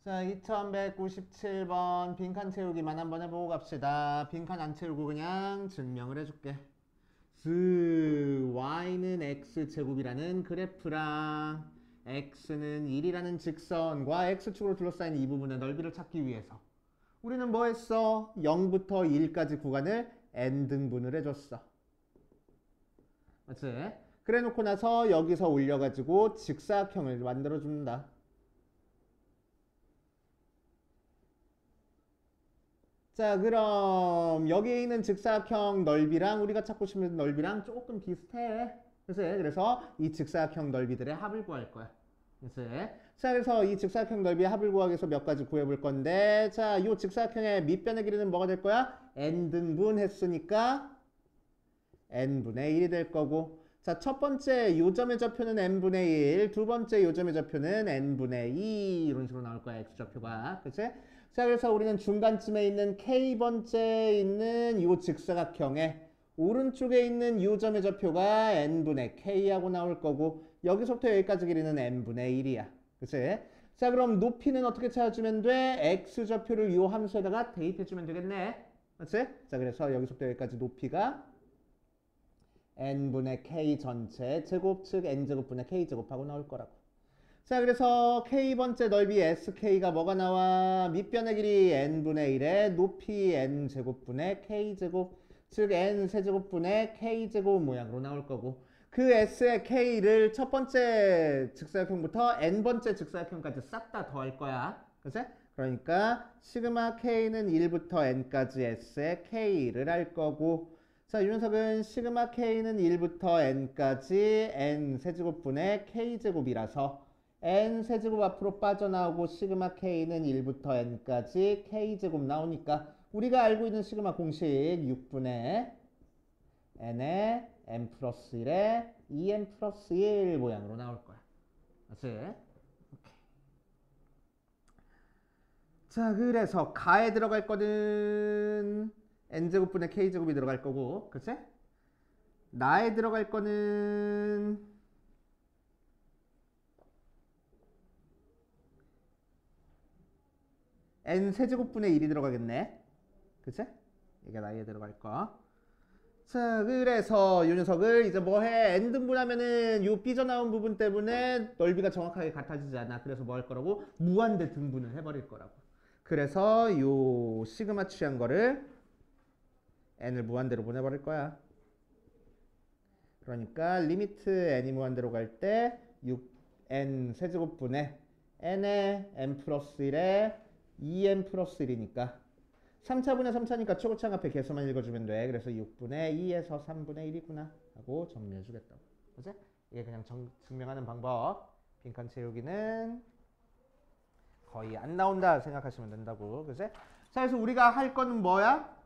자, 2197번 빈칸 채우기만 한번 해보고 갑시다. 빈칸 안 채우고 그냥 증명을 해줄게. y는 x제곱이라는 그래프랑 x는 1이라는 직선과 x축으로 둘러싸인 이 부분의 넓이를 찾기 위해서 우리는 뭐 했어? 0부터 1까지 구간을 n등분을 해줬어. 맞지? 그래 놓고 나서 여기서 올려가지고 직사각형을 만들어준다. 자, 그럼 여기에 있는 직사각형 넓이랑 우리가 찾고 싶은 넓이랑 조금 비슷해. 그래서 이 직사각형 넓이들의 합을 구할 거야. 자, 그래서 이 직사각형 넓이의 합을 구하기 위해서 몇 가지 구해볼 건데, 자, 이 직사각형의 밑변의 길이는 뭐가 될 거야? n등분 했으니까 n분의 1이 될 거고, 자, 첫 번째 요점의 좌표는 n분의 1, 두 번째 요점의 좌표는 n분의 2 이런 식으로 나올 거야, x좌표가. 그치? 자, 그래서 우리는 중간쯤에 있는 k번째에 있는 이 직사각형의 오른쪽에 있는 요점의 좌표가 n분의 k하고 나올 거고 여기서부터 여기까지 길이는 n분의 1이야. 그치? 자, 그럼 높이는 어떻게 찾아주면 돼? x좌표를 이 함수에다가 대입해주면 되겠네. 그치? 자, 그래서 여기서부터 여기까지 높이가 n분의 k 전체 제곱 즉 n제곱분의 k제곱하고 나올 거라고. 자, 그래서 k번째 넓이 sk가 뭐가 나와? 밑변의 길이 n분의 1에 높이 n제곱분의 k제곱 즉 n세제곱분의 k제곱 모양으로 나올 거고 그 s의 k를 첫 번째 직사각형부터 n번째 직사각형까지 싹 다 더할 거야. 그치? 그러니까 시그마 k는 1부터 n까지 s의 k를 할 거고 자, 이 녀석은 시그마 k는 1부터 n까지 n세제곱분의 k제곱이라서 n세제곱 앞으로 빠져나오고 시그마 k는 1부터 n까지 k제곱 나오니까 우리가 알고 있는 시그마 공식 6분의 n의 n 플러스 1에 2n 플러스 1 모양으로 나올 거야. 맞지? 오케이. 자, 그래서 가에 들어갈 거는 n제곱분의 k제곱이 들어갈 거고 그치? 나에 들어갈 거는 n세제곱분의 1이 들어가겠네. 그치? 이게 나에 들어갈 거. 자, 그래서 이 녀석을 이제 뭐 해? n등분하면은 요 삐져나온 부분 때문에 넓이가 정확하게 같아지지 않아. 그래서 뭐 할 거라고? 무한대 등분을 해버릴 거라고. 그래서 요 시그마 취한 거를 n을 무한대로 보내버릴 거야. 그러니까 리미트 n이 무한대로 갈 때 6n 세제곱분의 n의 n 플러스 1에 2n 플러스 1이니까 3차분의 3차니까 초고창 앞에 개수만 읽어주면 돼. 그래서 6분의 2에서 3분의 1이구나 하고 정리해 주겠다고. 그치? 이게 그냥 증명하는 방법. 빈칸 채우기는 거의 안 나온다 생각하시면 된다고. 그치? 자, 그래서 우리가 할 거는 뭐야?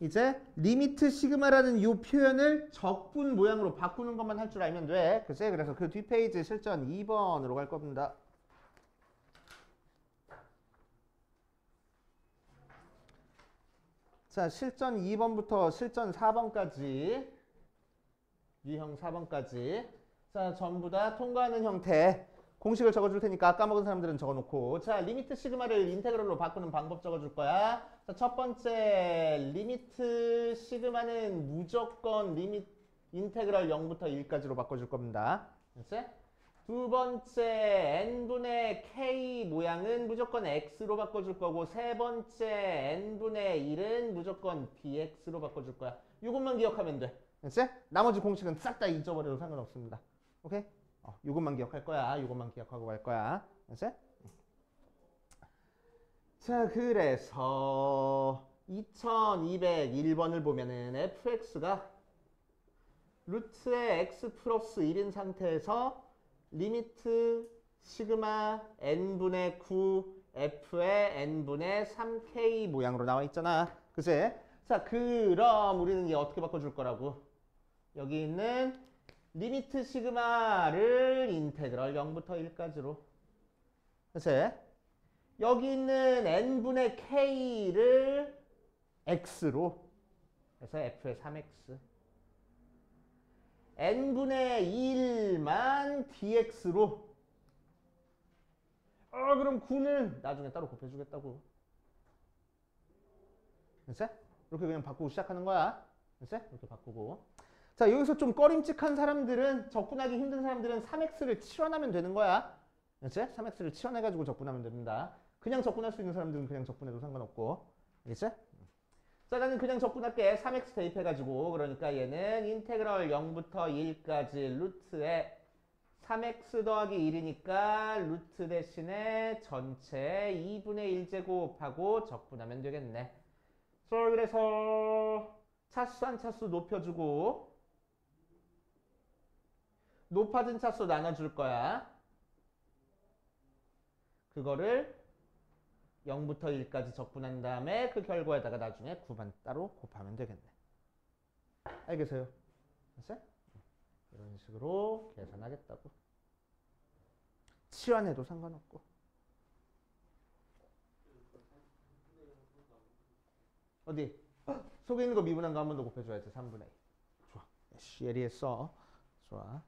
이제 리미트 시그마라는 이 표현을 적분 모양으로 바꾸는 것만 할 줄 알면 돼. 그치? 그래서 그 뒷페이지 실전 2번으로 갈 겁니다. 자, 실전 2번부터 실전 4번까지 유형 4번까지 자, 전부 다 통과하는 형태 공식을 적어줄 테니까 까먹은 사람들은 적어놓고 자, 리미트 시그마를 인테그럴로 바꾸는 방법 적어줄 거야. 자, 첫 번째 리미트 시그마는 무조건 리미트 인테그럴 0부터 1까지로 바꿔줄 겁니다. 됐지? 두 번째 n분의 k 모양은 무조건 x로 바꿔줄 거고 세 번째 n분의 1은 무조건 dx로 바꿔줄 거야. 이것만 기억하면 돼. 됐지? 나머지 공식은 싹 다 잊어버려도 상관없습니다. 오케이? 이것만 기억할 거야. 이것만 기억하고 갈 거야. 됐지? 자, 그래서 2201번을 보면은 fx가 루트의 x 플러스 1인 상태에서 리미트 시그마 n분의 9 f의 n분의 3k 모양으로 나와 있잖아. 그치? 자, 그럼 우리는 얘 어떻게 바꿔줄 거라고? 여기 있는 리미트 시그마를 인테그럴 0부터 1까지로. 그치? 여기 있는 n분의 k를 x로. 그래서 f의 3x. n분의 1만 dx로. 그럼 9는 나중에 따로 곱해주겠다고. 됐어? 이렇게 그냥 바꾸고 시작하는 거야. 됐어? 이렇게 바꾸고. 자, 여기서 좀 꺼림칙한 사람들은, 접근하기 힘든 사람들은 3x를 치환하면 되는 거야. 됐어? 3x를 치환해가지고 접근하면 됩니다. 그냥 접근할 수 있는 사람들은 그냥 접근해도 상관없고. 알겠지? 자, 나는 그냥 접근할게. 3x 대입해가지고. 그러니까 얘는 인테그럴 0부터 1까지 루트에 3x 더하기 1이니까 루트 대신에 전체 2분의 1제곱하고 적분하면 되겠네. 그래서 차수 한 차수 높여주고 높아진 차수 나눠줄 거야. 그거를 0부터 1까지 적분한 다음에 그 결과에다가 나중에 9만 따로 곱하면 되겠네. 알겠어요? 됐어요? 이런 식으로 계산하겠다고. 치환해도 상관없고. 어디? 속에 있는 거 미분한 거 한 번 더 곱해줘야지. 3분의 2. 좋아. 예리했어. 좋아.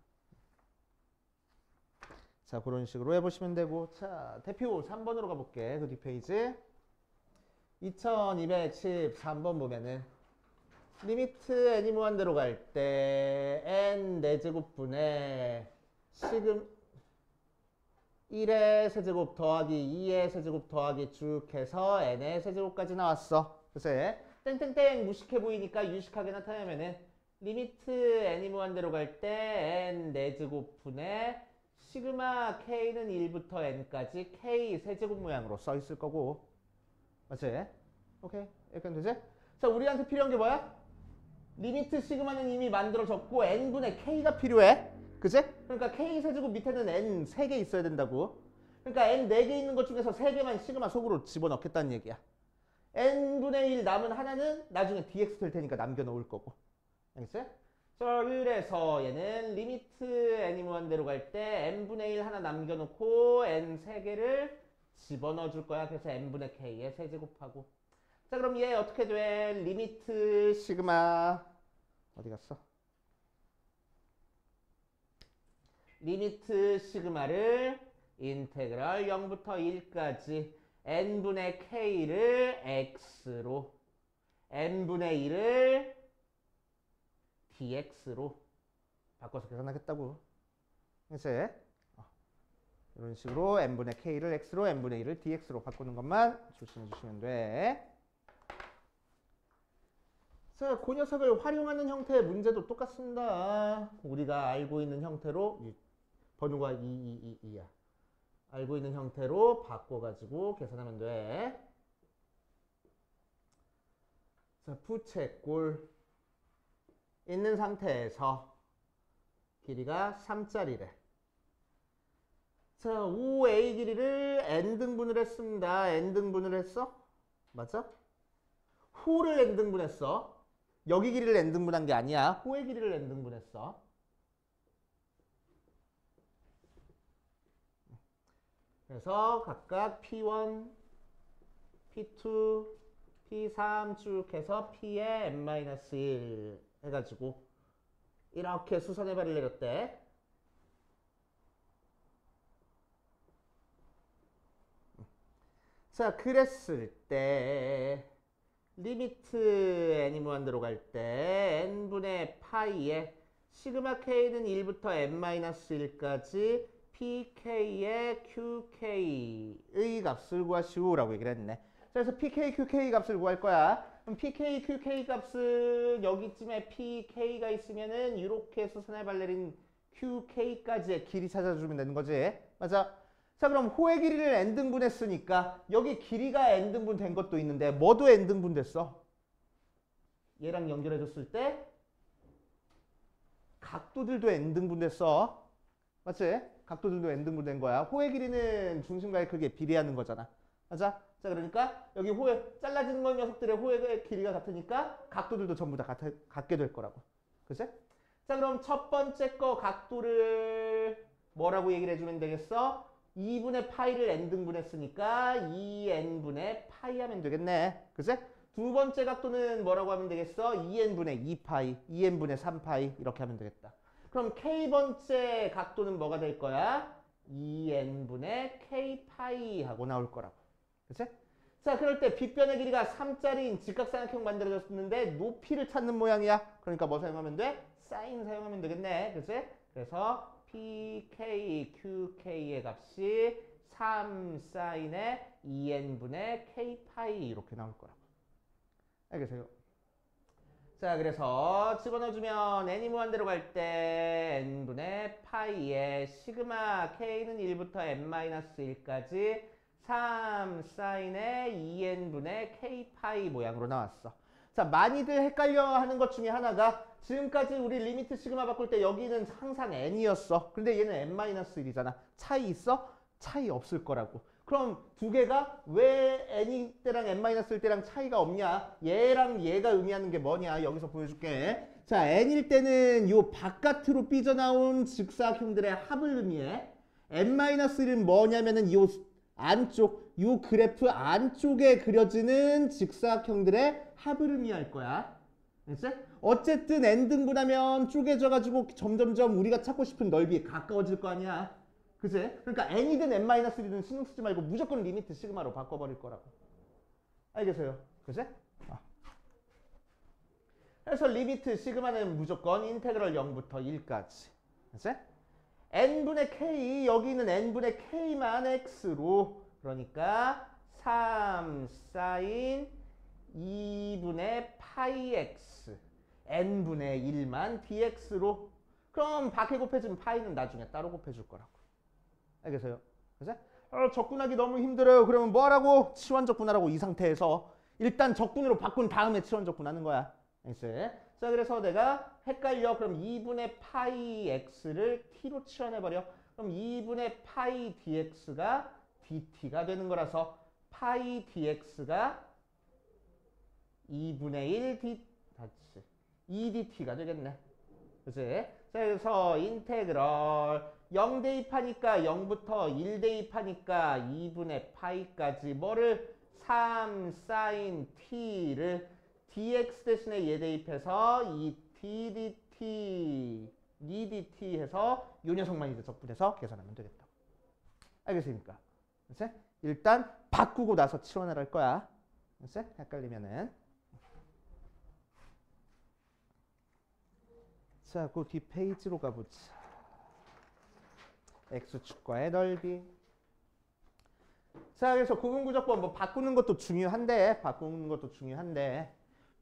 자, 그런 식으로 해보시면 되고. 자, 대표 3번으로 가볼게. 그 뒷페이지. 2213번 보면은 리미트 n이 무한대로 갈 때 n 4제곱분의 시금 1의 세제곱 더하기 2의 세제곱 더하기 쭉 해서 n의 세제곱까지 나왔어. 그래서 땡땡땡 무식해 보이니까 유식하게 나타내면은 리미트 n이 무한대로 갈 때 n 4제곱분의 시그마 k는 1부터 n까지 k 세제곱 모양으로 써 있을 거고. 맞지? 오케이. 이렇게 하면 되지? 자, 우리한테 필요한 게 뭐야? 리미트 시그마는 이미 만들어졌고 n분의 k가 필요해. 그치? 그러니까 k 세제곱 밑에는 n 3개 있어야 된다고. 그러니까 n 4개 있는 것 중에서 3개만 시그마 속으로 집어넣겠다는 얘기야. n분의 1 남은 하나는 나중에 dx 될 테니까 남겨놓을 거고. 알겠어요? 자, 그래서 얘는 리미트 n이 무한대로 갈 때 n분의 1 하나 남겨놓고 n 3개를 집어넣어 줄 거야. 그래서 n분의 k에 세제곱하고. 자, 그럼 얘 어떻게 돼? 리미트 시그마 어디 갔어? 리미트 시그마를 인테그럴 0부터 1까지 n분의 k를 x로 n분의 1을 dx로 바꿔서 계산하겠다고. 그래서 이런 식으로 n분의 k를 x로 n분의 1을 dx로 바꾸는 것만 조심해 주시면 돼. 자, 그 녀석을 활용하는 형태의 문제도 똑같습니다. 우리가 알고 있는 형태로 번호가 222야. 알고 있는 형태로 바꿔가지고 계산하면 돼. 자, 부채꼴 있는 상태에서 길이가 3짜리래. 자, 5a 길이를 n등분을 했습니다. n등분을 했어? 맞아? 호를 n등분했어. 여기 길이를 n등분한 게 아니야. 호의 길이를 n등분했어. 그래서 각각 P1, P2, P3 쭉 해서 P에 n-1 해가지고 이렇게 수선의 발을 내렸대. 자, 그랬을 때 리미트 n이 무한대로 갈 때 n분의 파이에 시그마 k는 1부터 n-1까지 pk의 qk의 값을 구하시오라고 얘기를 했네. 그래서 pk, qk 값을 구할 거야. 그럼 pk, qk 값은 여기쯤에 pk가 있으면은 이렇게 수선의 발 내린 qk까지의 길이 찾아주면 되는 거지. 맞아? 자, 그럼 호의 길이를 n등분 했으니까 여기 길이가 n등분 된 것도 있는데 뭐도 n등분 됐어? 얘랑 연결해 줬을 때 각도들도 n등분 됐어. 맞지? 각도들도 n등분 된 거야. 호의 길이는 중심과의 크기에 비례하는 거잖아. 맞아? 자, 그러니까 여기 호의 잘라지는 건 녀석들의 호의 길이가 같으니까 각도들도 전부 다 같게 될 거라고. 그치? 자, 그럼 첫 번째 거 각도를 뭐라고 얘기를 해주면 되겠어? 2분의 파이를 n등분했으니까 2n분의 파이 하면 되겠네. 그치? 두 번째 각도는 뭐라고 하면 되겠어? 2n분의 2파이, 2n분의 3파이 이렇게 하면 되겠다. 그럼 k번째 각도는 뭐가 될 거야? 2n분의 k파이 하고 나올 거라고. 그치? 자, 그럴 때 빗변의 길이가 3짜리인 직각삼각형 만들어졌는데 높이를 찾는 모양이야. 그러니까 뭐 사용하면 돼? 사인 사용하면 되겠네. 그치? 그래서 pk, qk의 값이 3 사인의 2n분의 k파이 이렇게 나올 거라고. 알겠어요? 자, 그래서 집어넣어주면 n이 무한대로 갈 때 n분의 파이에 시그마 k는 1부터 n-1까지 3 사인의 2n분의 k파이 모양으로 나왔어. 자, 많이들 헷갈려 하는 것 중에 하나가 지금까지 우리 리미트 시그마 바꿀 때 여기는 항상 n이었어. 근데 얘는 n-1이잖아. 차이 있어? 차이 없을 거라고. 그럼 두 개가 왜 n일 때랑 n-일 때랑 차이가 없냐? 얘랑 얘가 의미하는 게 뭐냐? 여기서 보여줄게. 자, n일 때는 요 바깥으로 삐져나온 직사각형들의 합을 의미해. n-1은 뭐냐면은 요 안쪽, 요 그래프 안쪽에 그려지는 직사각형들의 합을 의미할 거야. 알겠지? 어쨌든 n등분하면 쪼개져가지고 점점점 우리가 찾고 싶은 넓이에 가까워질 거 아니야. 그치? 그러니까 n이든 n-1든 신경 쓰지 말고 무조건 리미트 시그마로 바꿔버릴 거라고. 알겠어요? 그치? 그래서 리미트 시그마는 무조건 인테그럴 0부터 1까지. 그치? n분의 k, 여기는 n분의 k만 x로, 그러니까 3 사인 2분의 파이 x, n분의 1만 dx로. 그럼 밖에 곱해진 파이는 나중에 따로 곱해줄 거라고. 알겠어요? 그래서 적분하기 너무 힘들어요. 그러면 뭐 하라고? 치환 적분하라고. 이 상태에서 일단 적분으로 바꾼 다음에 치환 적분하는 거야. 알겠어요? 자, 그래서 내가 헷갈려. 그럼 2분의 파이 x를 t로 치환해버려. 그럼 2분의 파이 dx가 dt가 되는 거라서 파이 dx가 2분의 1 d, 2dt가 되겠네. 그치? 자, 그래서 인테그럴 0 대입하니까 0부터 1 대입하니까 2분의 파이까지 뭐를 3 사인 t를 dx 대신에 얘 대입해서 이 ddt, ddt 해서 요 녀석만 이제 적분해서 계산하면 되겠다. 알겠습니까? 그치? 일단 바꾸고 나서 치환을 할 거야. 그치? 헷갈리면은. 자, 그 뒤 페이지로 가보자. X축과의 넓이. 자, 그래서 구분구적법 뭐 바꾸는 것도 중요한데,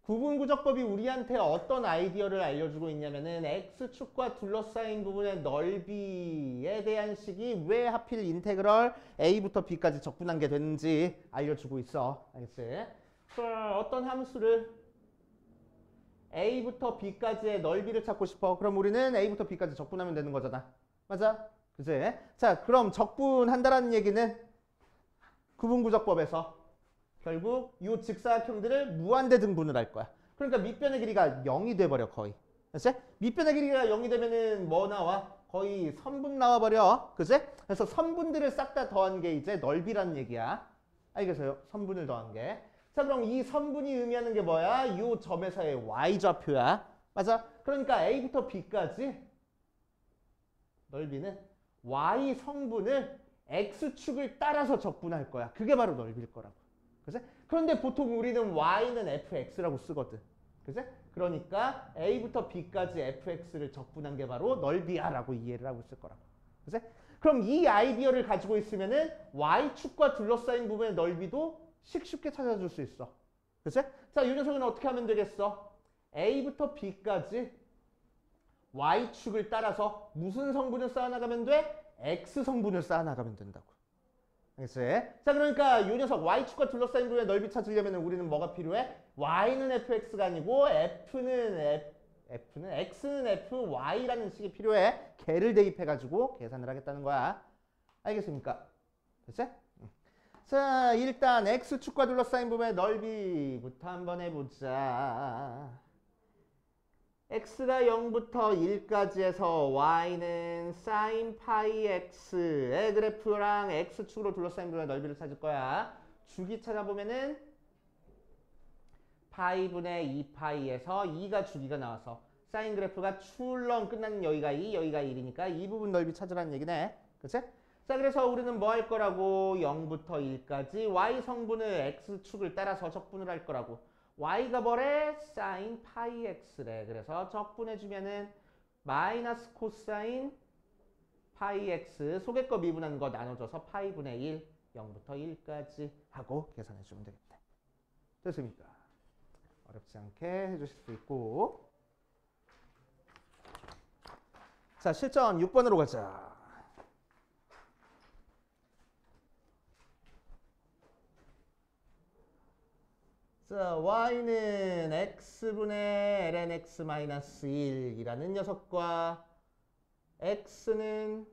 구분구적법이 우리한테 어떤 아이디어를 알려주고 있냐면은 X축과 둘러싸인 부분의 넓이에 대한 식이 왜 하필 인테그럴 A부터 B까지 적분한 게 됐는지 알려주고 있어. 알겠지? 어떤 함수를 A부터 B까지의 넓이를 찾고 싶어. 그럼 우리는 A부터 B까지 적분하면 되는 거잖아. 맞아? 그치? 자, 그럼 적분한다라는 얘기는 구분구적법에서 결국 이 직사각형들을 무한대 등분을 할 거야. 그러니까 밑변의 길이가 0이 돼버려, 거의. 그치? 밑변의 길이가 0이 되면은 뭐 나와? 거의 선분 나와버려. 그치? 그래서 선분들을 싹 다 더한 게 이제 넓이라는 얘기야. 알겠어요? 선분을 더한 게. 자, 그럼 이 선분이 의미하는 게 뭐야? 이 점에서의 y좌표야. 맞아? 그러니까 A부터 B까지 넓이는 y 성분을 x축을 따라서 적분할 거야. 그게 바로 넓이일 거라고. 그치? 그런데 보통 우리는 y는 fx라고 쓰거든. 그치? 그러니까 A부터 B까지 fx를 적분한 게 바로 넓이야 라고 이해를 하고 있을 거라고. 그치? 그럼 이 아이디어를 가지고 있으면은 y축과 둘러싸인 부분의 넓이도 쉽게 찾아줄 수 있어. 그치? 자, 이 녀석은 어떻게 하면 되겠어? A부터 B까지 Y축을 따라서 무슨 성분을 쌓아나가면 돼? X 성분을 쌓아나가면 된다고. 알겠지? 자, 그러니까 이 녀석 Y축과 둘러싸인 부분의 넓이 찾으려면 우리는 뭐가 필요해? Y는 fx가 아니고 X는 fy라는 식이 필요해. 걔를 대입해가지고 계산을 하겠다는 거야. 알겠습니까? 됐지? 자, 일단 x축과 둘러싸인 부분의 넓이부터 한번 해보자. x가 0부터 1까지 해서 y는 sin 파이 x의 그래프랑 x축으로 둘러싸인 부분의 넓이를 찾을 거야. 주기 찾아보면은 파이분의 2파이에서 2가 주기가 나와서 사인 그래프가 출렁 끝나는 여기가 2, 여기가 1이니까 이 부분 넓이 찾으라는 얘기네. 그치? 자, 그래서 우리는 뭐 할 거라고? 0부터 1까지 y 성분을 x축을 따라서 적분을 할 거라고. y가 뭐래? 사인 파이 x래. 그래서 적분해주면은 마이너스 코사인 파이 x 속의 거 미분한 거 나눠줘서 파이분의 1, 0부터 1까지 하고 계산해주면 되겠다. 됐습니까? 어렵지 않게 해주실 수 있고. 자, 실전 6번으로 가자. 자, y는 x분의 lnx-1이라는 녀석과 x는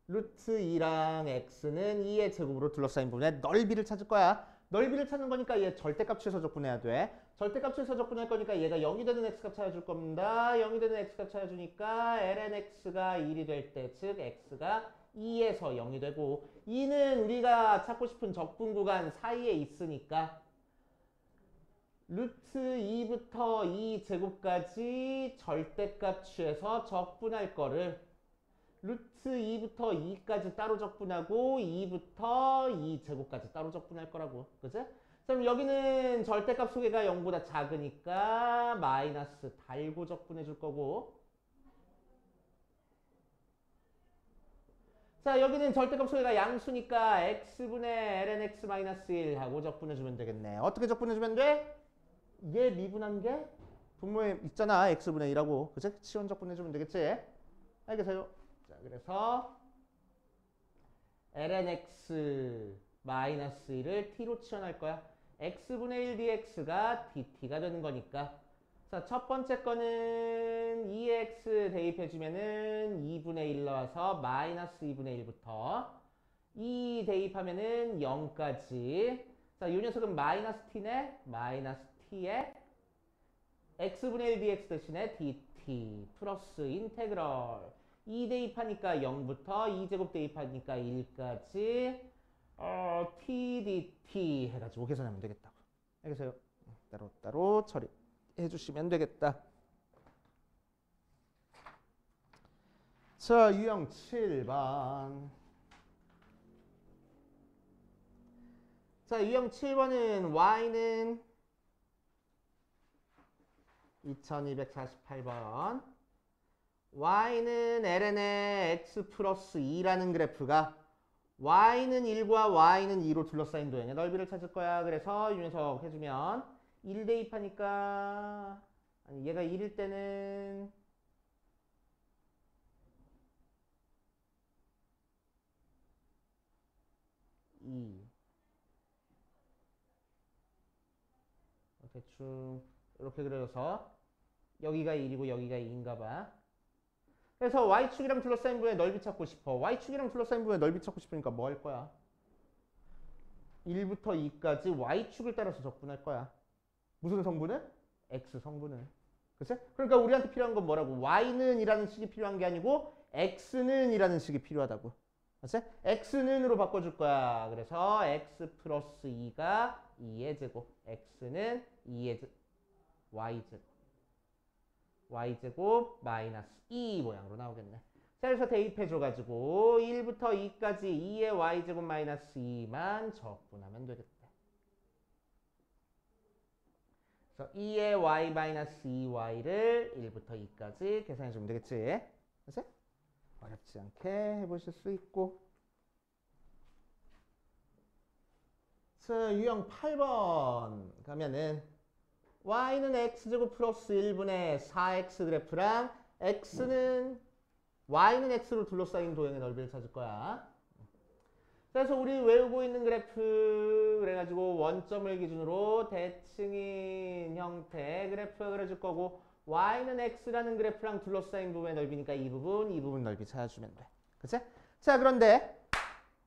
루트 2랑 x는 2의 제곱으로 둘러싸인 부분의 넓이를 찾을 거야. 넓이를 찾는 거니까 얘 절대값 취해서 적분해야 돼. 절대값 취해서 적분할 거니까 얘가 0이 되는 x값 찾아줄 겁니다. 0이 되는 x값 찾아주니까 lnx가 1이 될 때, 즉 x가 2에서 0이 되고 2는 우리가 찾고 싶은 적분 구간 사이에 있으니까 루트 2부터 2제곱까지 절대값 취해서 적분할 거를 루트 2부터 2까지 따로 적분하고 2부터 2제곱까지 따로 적분할 거라고. 그치? 그럼 여기는 절대값 소개가 0보다 작으니까 마이너스 달고 적분해 줄 거고, 자, 여기는 절대값 소개가 양수니까 x분의 lnx-1 하고 적분해 주면 되겠네. 어떻게 적분해 주면 돼? 얘 미분한 게 분모에 있잖아. x분의 1하고. 그치? 치원 적분해 주면 되겠지? 알겠어요? 자, 그래서 lnx-1을 t로 치환할 거야. x분의 1 dx가 dt가 되는 거니까. 자, 첫 번째 거는 2x 대입해주면은 2분의 1 나와서 마이너스 2분의 1부터 2 대입하면은 0까지. 자, 이 녀석은 마이너스 t네. 마이너스 t에 x분의 1 dx 대신에 dt 플러스 인테그럴 2 대입하니까 0부터 2제곱 대입하니까 1까지 t dt 해가지고 계산하면 되겠다고. 알겠어요? 따로따로 처리해 주시면 되겠다. 자, 유형 7번. 자, 유형 7번은 y는 2248번. y는 ln의 x 플러스 2라는 그래프가 y는 1과 y는 2로 둘러싸인 도형의 넓이를 찾을 거야. 그래서 이 녀석 해주면 1 대입하니까, 아니 얘가 1일 때는 대충 이렇게 그려서 여기가 1이고 여기가 2인가 봐. 그래서 y축이랑 둘러싸인 부분의 넓이 찾고 싶어. y축이랑 둘러싸인 부분의 넓이 찾고 싶으니까 뭐 할 거야? 1부터 2까지 y축을 따라서 적분할 거야. 무슨 성분은? x 성분은. 그치? 그러니까 우리한테 필요한 건 뭐라고? y는 이라는 식이 필요한 게 아니고 x는 이라는 식이 필요하다고. 그치? x는으로 바꿔줄 거야. 그래서 x 플러스 2가 2의 제곱, x는 2의 y제곱, y제곱 마이너스 2 모양으로 나오겠네. 자, 그래서 대입해줘가지고 1부터 2까지 2의 y제곱 마이너스 2만 적분하면 되겠다. 그래서 2의 y 마이너스 2y를 1부터 2까지 계산해주면 되겠지. 그치? 어렵지 않게 해보실 수 있고. 자, 유형 8번 가면은 y는 x제곱 플러스 1분의 4x 그래프랑 x는 y는 x로 둘러싸인 도형의 넓이를 찾을 거야. 그래서 우리 외우고 있는 그래프 그래가지고 원점을 기준으로 대칭인 형태의 그래프가 그려질 거고, y는 x라는 그래프랑 둘러싸인 부분의 넓이니까 이 부분 넓이 찾아주면 돼. 그치? 자, 그런데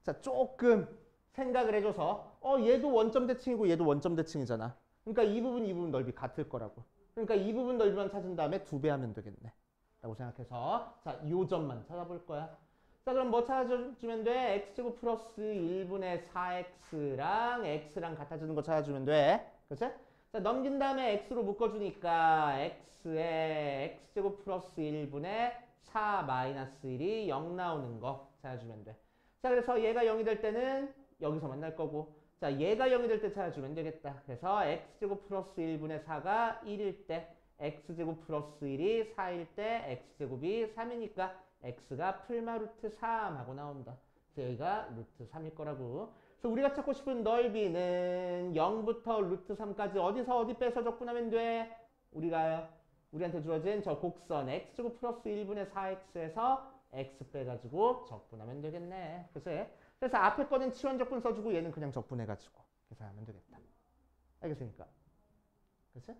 자, 조금 생각을 해줘서 얘도 원점 대칭이고 얘도 원점 대칭이잖아. 그러니까 이 부분 넓이 같을 거라고. 그러니까 이 부분 넓이만 찾은 다음에 2배 하면 되겠네. 라고 생각해서 자, 요 점만 찾아볼 거야. 자, 그럼 뭐 찾아주면 돼? x제곱 플러스 1분의 4x랑 x랑 같아지는 거 찾아주면 돼. 그치? 자, 넘긴 다음에 x로 묶어주니까 x에 x제곱 플러스 1분의 4 마이너스 1이 0 나오는 거 찾아주면 돼. 자, 그래서 얘가 0이 될 때는 여기서 만날 거고, 자, 얘가 0이 될 때 찾아주면 되겠다. 그래서 x제곱 플러스 1분의 4가 1일 때, x제곱 플러스 1이 4일 때, x제곱이 3이니까 x가 풀마 루트 3 하고 나온다. 그래서 여기가 루트 3일 거라고. 그래서 우리가 찾고 싶은 넓이는 0부터 루트 3까지 어디서 어디 빼서 적분하면 돼? 우리한테 주어진 저 곡선 x제곱 플러스 1분의 4x에서 x 빼가지고 적분하면 되겠네. 그래서 앞에 거는 치원 적분 써주고 얘는 그냥 적분해가지고 계산하면 되겠다. 알겠습니까? 그치?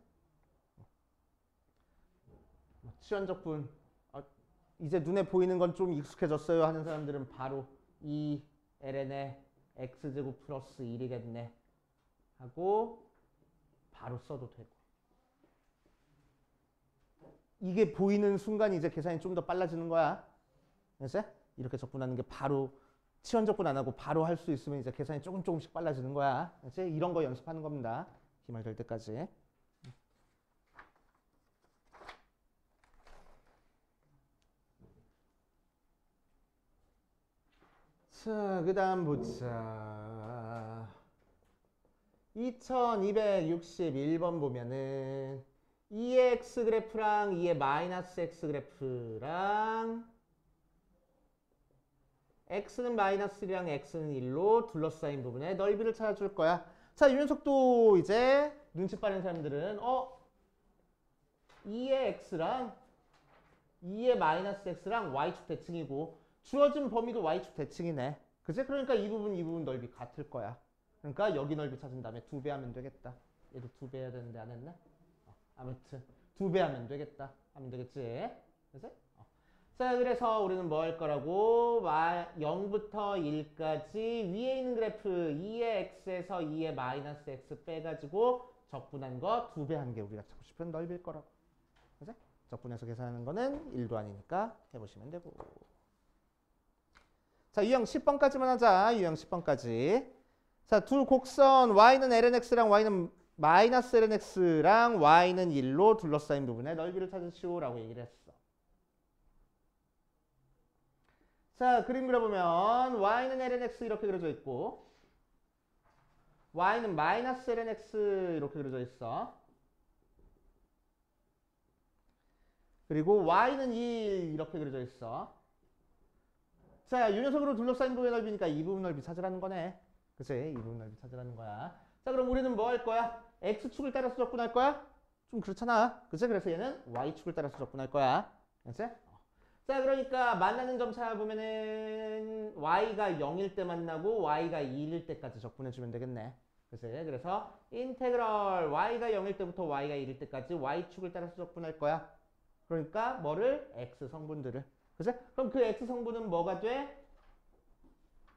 치원 적분 이제 눈에 보이는 건 좀 익숙해졌어요 하는 사람들은 바로 이 ln의 x제곱 플러스 1이겠네 하고 바로 써도 되고, 이게 보이는 순간 이제 계산이 좀 더 빨라지는 거야. 그치? 이렇게 적분하는 게 바로 치원 적분 안 하고 바로 할 수 있으면 이제 계산이 조금씩 빨라지는 거야. 그치? 이런 거 연습하는 겁니다. 기말 될 때까지. 자, 그 다음 보자. 2261번 보면은 2의 x 그래프랑 2의 마이너스 x 그래프랑 x는 마이너스 1이랑 x는 1로 둘러싸인 부분의 넓이를 찾아줄 거야. 자, 이 녀석도 이제 눈치 빠른 사람들은 2의 x랑 2의 마이너스 x랑 y축 대칭이고 주어진 범위도 y축 대칭이네. 그치? 그러니까 이 부분 넓이 같을 거야. 그러니까 여기 넓이 찾은 다음에 2배 하면 되겠다. 얘도 2배 해야 되는데 안 했나? 아무튼 2배 하면 되겠다. 하면 되겠지? 그치? 자, 그래서 우리는 뭐 할 거라고? 0부터 1까지 위에 있는 그래프 2의 x에서 2의 마이너스 x 빼가지고 적분한 거 2배 한 게 우리가 찾고 싶은 넓이일 거라고. 그치? 적분해서 계산하는 거는 1도 아니니까 해보시면 되고. 자, 유형 10번까지만 하자. 유형 10번까지. 자, 둘 곡선 y는 lnx랑 y는 마이너스 lnx랑 y는 1로 둘러싸인 부분의 넓이를 찾으시오라고 얘기를 했어. 자, 그림 그려보면 y는 lnx 이렇게 그려져 있고 y는 마이너스 lnx 이렇게 그려져 있어. 그리고 y는 1 이렇게 그려져 있어. 자, 이 녀석으로 둘러싸인 부분의 넓이니까 이 부분 넓이 찾으라는 거네. 그치? 이 부분 넓이 찾으라는 거야. 자, 그럼 우리는 뭐 할 거야? x축을 따라서 적분할 거야? 좀 그렇잖아. 그치? 그래서 얘는 y축을 따라서 적분할 거야. 그치? 자, 그러니까 만나는 점 찾아보면은 y가 0일 때 만나고 y가 2일 때까지 적분해주면 되겠네. 그치? 그래서 인테그럴 y가 0일 때부터 y가 1일 때까지 y축을 따라서 적분할 거야. 그러니까 뭐를? x 성분들을. 그치? 그럼 그 x 성분은 뭐가 돼?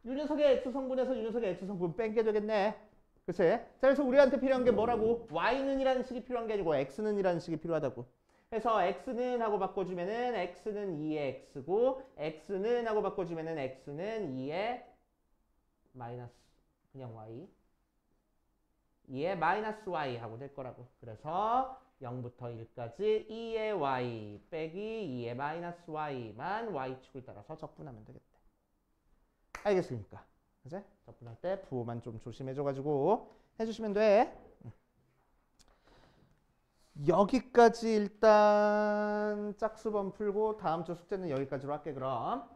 이 녀석의 x 성분에서 이 녀석의 x 성분 뺀게 되겠네. 그치? 자, 그래서 우리한테 필요한 게 뭐라고? y는 이라는 식이 필요한 게 아니고 x는 이라는 식이 필요하다고. 그래서 x는 하고 바꿔주면은 x는 2의 x고 x는 하고 바꿔주면은 x는 2의 마이너스 그냥 y 2의 마이너스 y 하고 될 거라고. 그래서 0부터 1까지 2의 y 빼기 2의 마이너스 y만 y축을 따라서 적분하면 되겠다. 알겠습니까? 그치? 적분할 때 부호만 좀 조심해줘가지고 해주시면 돼. 여기까지 일단 짝수번 풀고 다음 주 숙제는 여기까지로 할게 그럼.